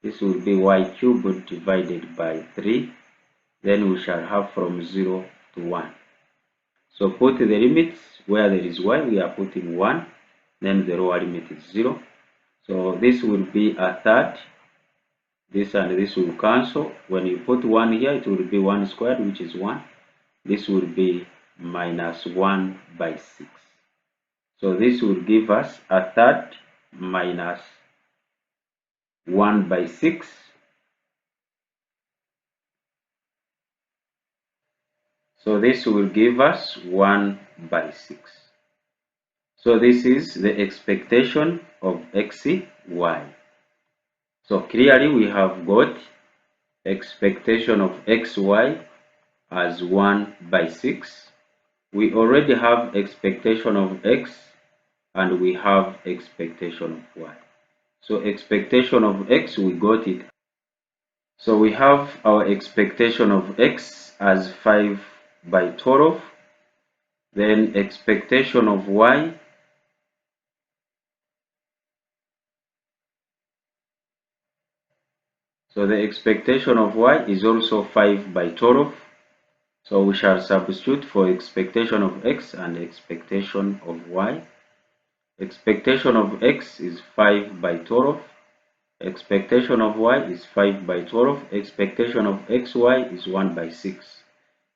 This will be y cubed divided by 3. Then we shall have from 0 to 1. So put the limits where there is y, we are putting 1. Then the lower limit is 0. So this will be a third. This and this will cancel. When you put 1 here, it will be 1 squared, which is 1. This will be minus 1 by 6. So this will give us a third minus 1 by 6. So this will give us 1 by 6. So this is the expectation of xy. So clearly we have got expectation of xy as 1 by 6. We already have expectation of x and we have expectation of y. So expectation of x, we got it. So we have our expectation of x as 5 by 12. Then expectation of y So the expectation of y is also 5 by 12. So we shall substitute for expectation of x and expectation of y. Expectation of x is 5 by 12. Expectation of y is 5 by 12. Expectation of xy is 1 by 6.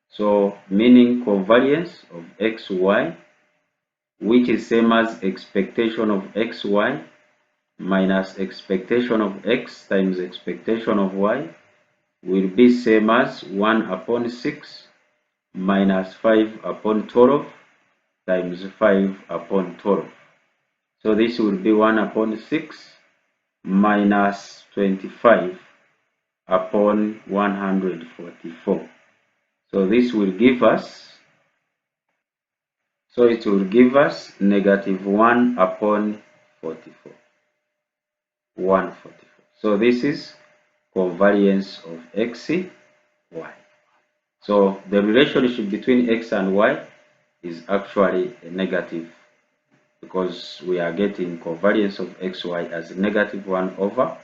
So meaning covariance of xy, which is same as expectation of xy minus expectation of x times expectation of y will be same as 1 upon 6 minus 5 upon 12 times 5 upon 12. So this will be 1 upon 6 minus 25 upon 144. So this will give us, it will give us negative 1 upon 44. 144. So this is covariance of xy. So the relationship between x and y is actually a negative because we are getting covariance of xy as negative 1 over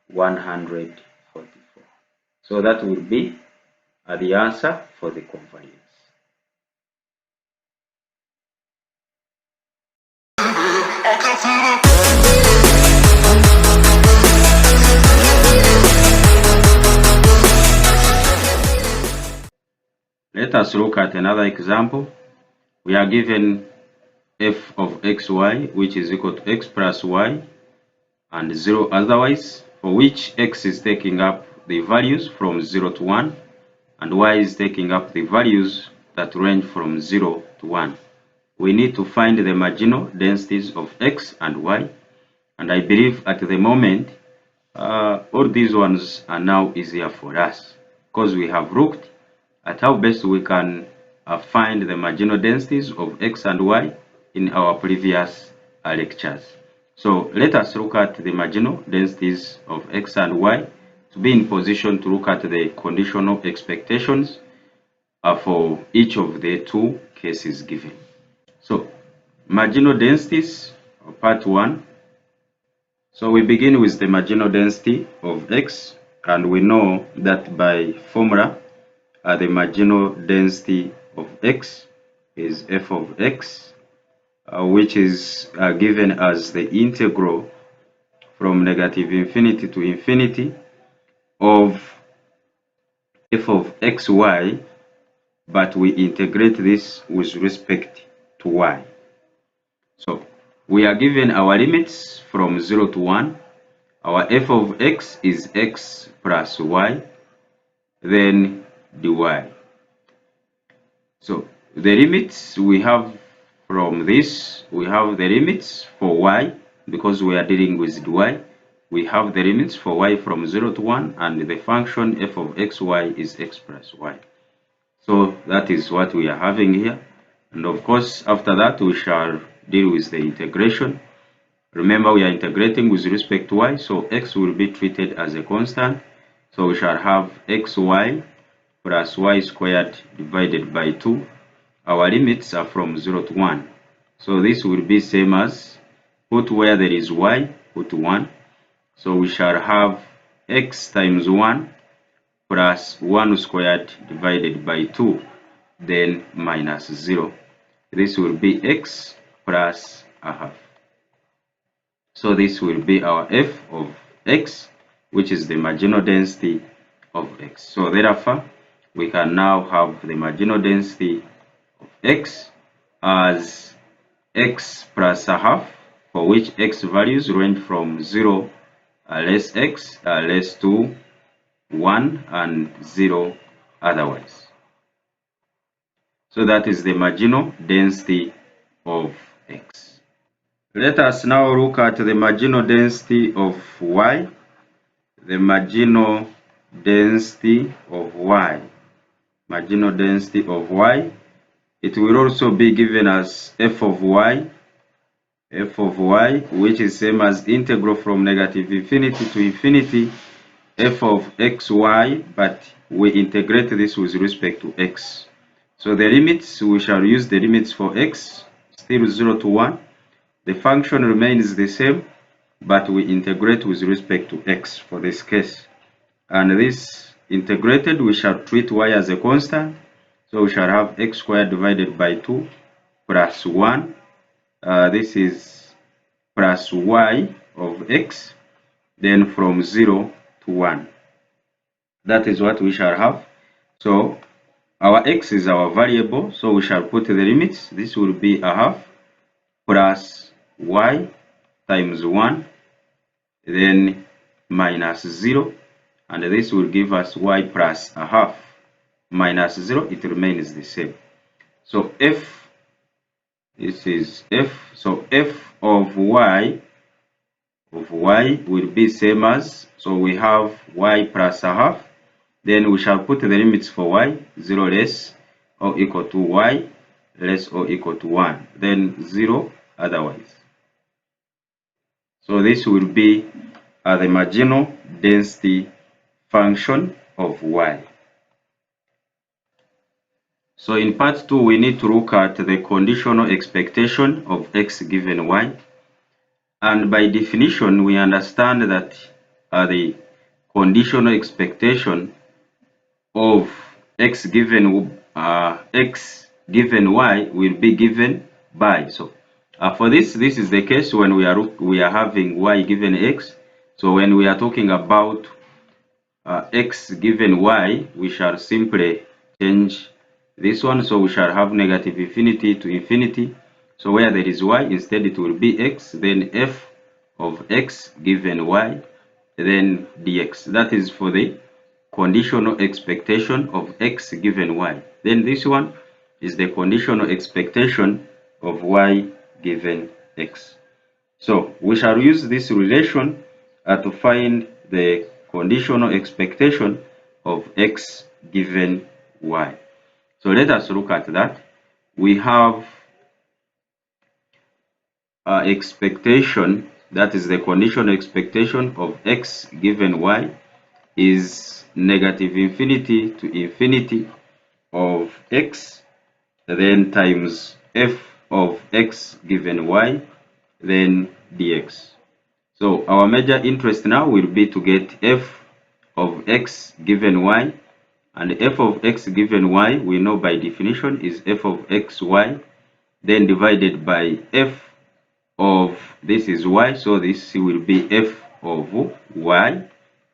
144. So that will be the answer for the covariance. Let us look at another example. We are given f of xy, which is equal to x plus y and 0 otherwise, for which x is taking up the values from 0 to 1 and y is taking up the values that range from 0 to 1. We need to find the marginal densities of x and y, and I believe at the moment all these ones are now easier for us because we have looked at how best we can find the marginal densities of x and y in our previous lectures. So let us look at the marginal densities of x and y to be in position to look at the conditional expectations for each of the two cases given. So marginal densities, part 1. So we begin with the marginal density of x and we know that by formula the marginal density of x is f of x, which is given as the integral from negative infinity to infinity of f of xy, but we integrate this with respect to y. So we are given our limits from 0 to 1. Our f of x is x plus y, then dy. So the limits we have from this, we have the limits for y because we are dealing with dy. We have the limits for y from 0 to 1, and the function f of xy is x plus y. So that is what we are having here. And of course, after that, we shall deal with the integration. Remember, we are integrating with respect to y, so x will be treated as a constant. So we shall have xy plus y squared divided by 2. Our limits are from 0 to 1. So this will be same as put where there is y, put 1. So we shall have x times 1 plus 1 squared divided by 2, then minus 0. This will be x plus a half. So this will be our f of x, which is the marginal density of x. So therefore, we can now have the marginal density of x as x plus a half, for which x values range from 0 less x less to 1 and 0 otherwise. So that is the marginal density of x. Let us now look at the marginal density of y. The marginal density of y. Marginal density of y. It will also be given as f of y. F of y, which is same as integral from negative infinity to infinity f of xy, but we integrate this with respect to x. So the limits, we shall use the limits for x, still 0 to 1. The function remains the same, but we integrate with respect to x for this case. And this integrated, we shall treat y as a constant. So we shall have x squared divided by 2 plus 1. This is plus y of x, then from 0 to 1. That is what we shall have. So our x is our variable, so we shall put the limits. This will be a half plus y times 1, then minus 0, and this will give us y plus a half minus 0. It remains the same. So f, this is f, so f of y will be same as, so we have y plus a half, then we shall put the limits for y, 0 less or equal to y less or equal to 1, then 0 otherwise. So this will be the marginal density function of y. So in part 2, we need to look at the conditional expectation of x given y. And by definition, we understand that the conditional expectation of x given y will be given by. So for this is the case when we are having y given x. So when we are talking about x given y, we shall simply change this one. So we shall have negative infinity to infinity. So where there is y, instead it will be x, then f of x given y, then dx. That is for the conditional expectation of x given y. Then this one is the conditional expectation of y given x. So we shall use this relation to find the conditional expectation of x given y. So let us look at that. We have expectation, that is the conditional expectation of x given y, is negative infinity to infinity of x, then times f of x given y, then dx. So our major interest now will be to get f of x given y, and f of x given y we know by definition is f of xy, then divided by f of this is y, so this will be f of y.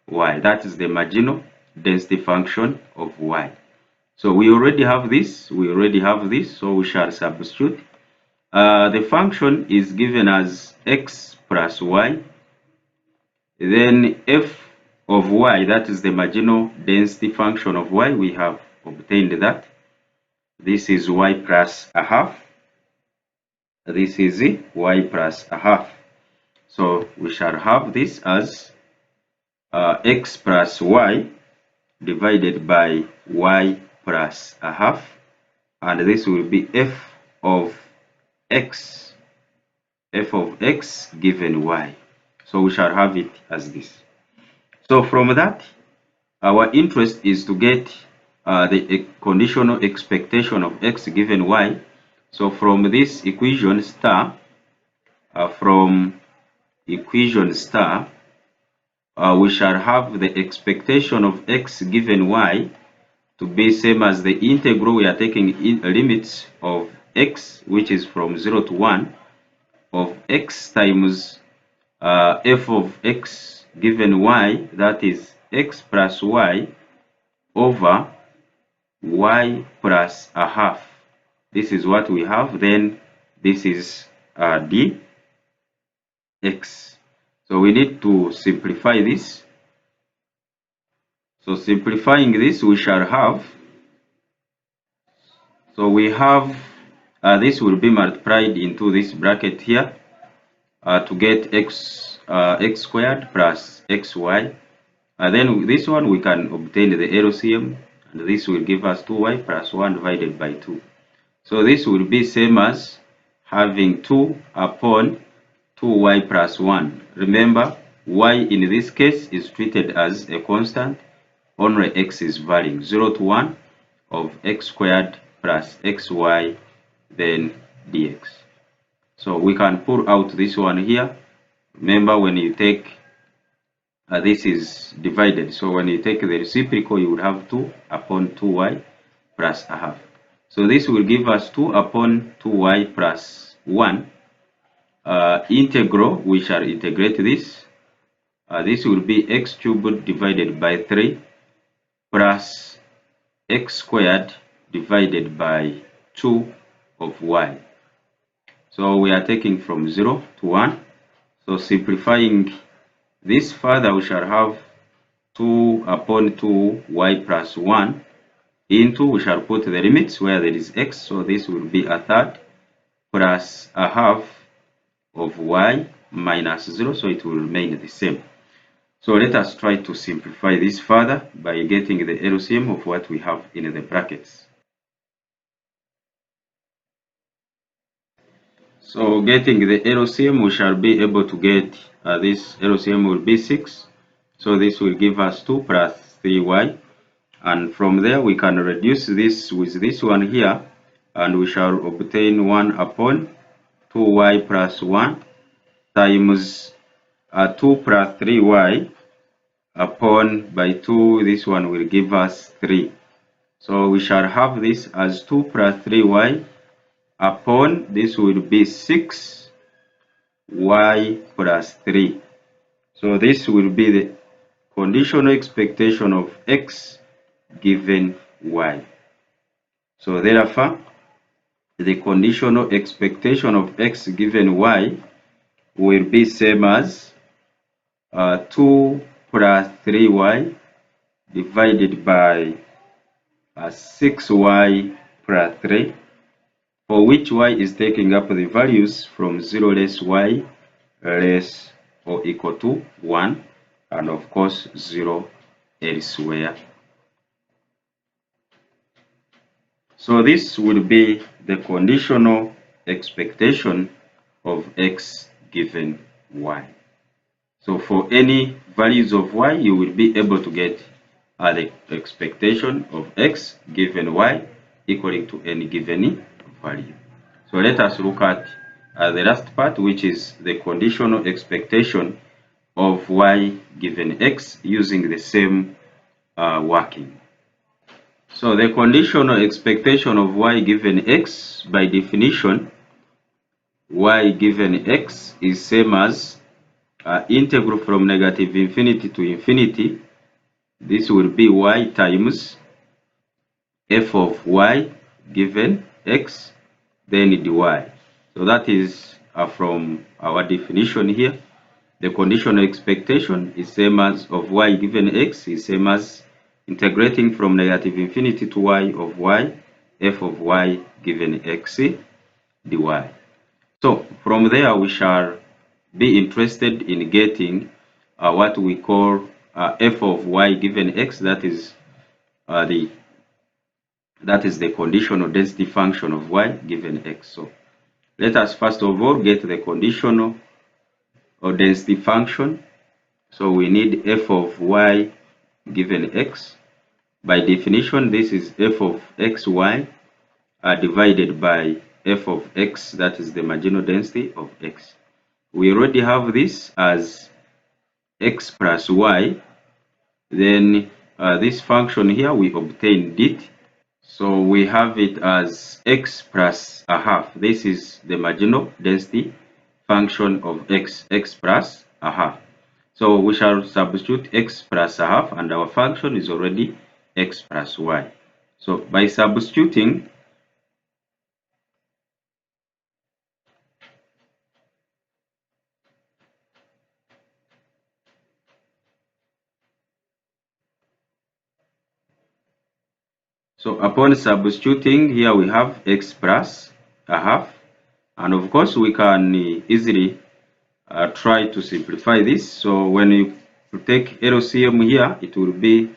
That is the marginal density function of y. So we already have this, so we shall substitute. The function is given as x plus y, then f of y, that is the marginal density function of y, we have obtained that. This is y plus a half. This is y plus a half. So we shall have this as x plus y divided by y plus a half, and this will be f of x given y. So we shall have it as this. So from that, our interest is to get the conditional expectation of x given y. So from this equation star, we shall have the expectation of x given y to be same as the integral. We are taking in limits of x, which is from 0 to 1, of x times f of x given y, that is x plus y over y plus a half. This is what we have. Then this is dx. So we need to simplify this. So simplifying this, we shall have, so we have this will be multiplied into this bracket here to get x squared plus xy. Then this one we can obtain the LCM, and this will give us 2y plus 1 divided by 2. So this will be same as having 2 upon 2y plus 1. Remember, y in this case is treated as a constant. Only x is varying 0 to 1 of x squared plus xy, then dx. So we can pull out this one here. Remember, when you take this is divided, so when you take the reciprocal, you would have 2 upon 2y plus a half. So this will give us 2 upon 2y plus 1. Integral, we shall integrate this. This will be x cubed divided by 3 plus x squared divided by 2 of y. So we are taking from 0 to 1. So simplifying this further, we shall have 2 upon 2y plus 1 into, we shall put the limits where there is x, so this will be a third plus a half of y minus 0, so it will remain the same. So let us try to simplify this further by getting the LCM of what we have in the brackets. So getting the LCM, we shall be able to get this LCM will be 6. So this will give us 2 plus 3y. And from there, we can reduce this with this one here, and we shall obtain 1 upon 2y plus 1 times 2 plus 3y upon by 2. This one will give us 3. So we shall have this as 2 plus 3y upon, this will be 6y plus 3. So this will be the conditional expectation of x given y. So therefore, the conditional expectation of x given y will be same as 2 plus 3y divided by 6y plus 3, for which y is taking up the values from 0 less y less or equal to 1, and of course 0 elsewhere. So this will be the conditional expectation of x given y. So for any values of y, you will be able to get the expectation of x given y equaling to any given value. So let us look at the last part, which is the conditional expectation of y given x using the same working. So the conditional expectation of y given x, by definition, y given x is same as integral from negative infinity to infinity. This will be y times f of y given x, then dy. So that is from our definition here. The conditional expectation is same as of y given x is same as integrating from negative infinity to y of y, f of y given x dy. So from there we shall be interested in getting what we call f of y given x, that is the conditional density function of y given x. So let us first of all get the conditional or density function. So we need f of y given x. By definition, this is f of xy divided by f of x, that is the marginal density of x. We already have this as x plus y. Then this function here, we obtained it. So we have it as x plus a half. This is the marginal density function of x plus a half. So we shall substitute x plus a half, and our function is already x plus y. So by substituting, upon substituting here, we have x plus a half, and of course we can easily try to simplify this. So when you take LCM here, it will be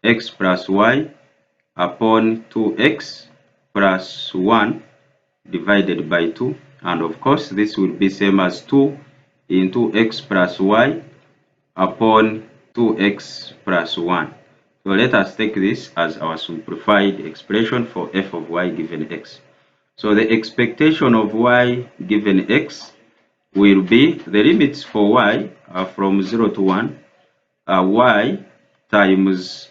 x plus y upon 2x plus 1 divided by 2, and of course this will be same as 2 into x plus y upon 2x plus 1. So let us take this as our simplified expression for f of y given x. So the expectation of y given x will be the limits for y from 0 to 1, y times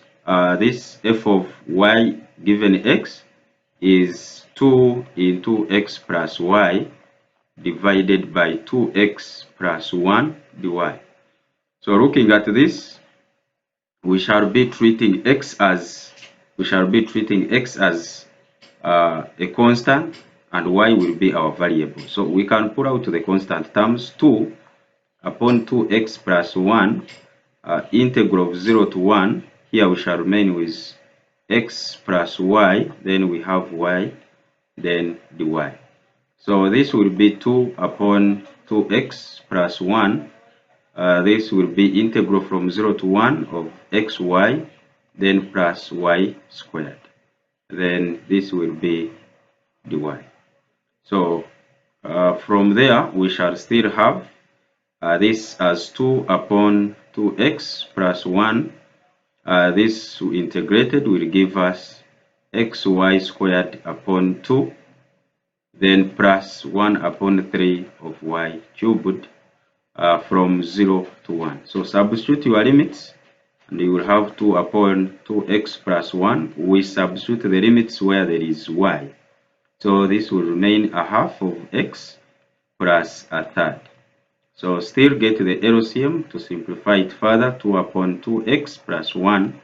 this f of y given x is 2 into x plus y divided by 2x plus 1 dy. So looking at this, we shall be treating x as a constant, and y will be our variable. So we can pull out the constant terms. 2 upon 2x plus 1, integral of 0 to 1. Here we shall remain with x plus y, then we have y, then dy. So this will be 2 upon 2x plus 1. This will be integral from 0 to 1 of xy, then plus y squared. Then this will be dy. So from there, we shall still have this as 2 upon 2x plus 1. This integrated will give us xy squared upon 2, then plus 1 upon 3 of y cubed from 0 to 1. So substitute your limits, and you will have 2 upon 2x plus 1. We substitute the limits where there is y. So this will remain a half of x plus a third. So still get the LCM to simplify it further. 2 upon 2x plus 1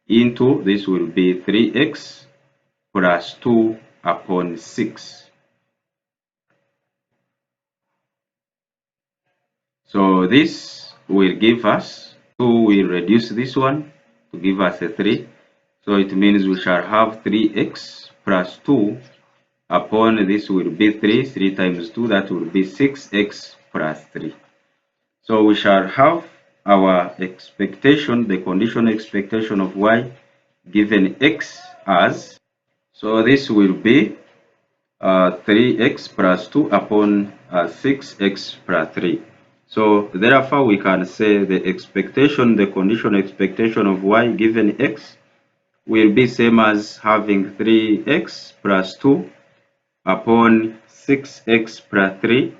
into this will be 3x plus 2 upon 6. So this will give us 2, will reduce this one to give us a 3. So it means we shall have 3x plus 2 upon this will be 3. 3 times 2, that will be 6x plus 3. So we shall have our expectation, the conditional expectation of y given x as, so this will be 3x plus 2 upon 6x plus 3. So therefore we can say the expectation, the conditional expectation of y given x will be same as having 3x plus 2 upon 6x plus 3,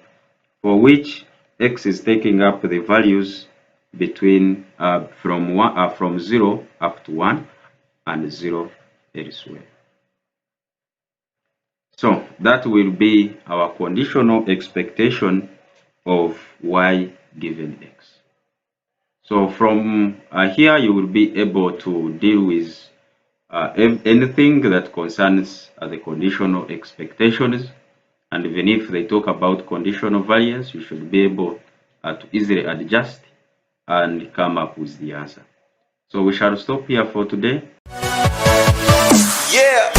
for which x is taking up the values between from 0 up to 1 and 0 elsewhere. So that will be our conditional expectation of y given x. So from here you will be able to deal with anything that concerns the conditional expectations, and even if they talk about conditional variance, you should be able to easily adjust and come up with the answer. So we shall stop here for today. Yeah.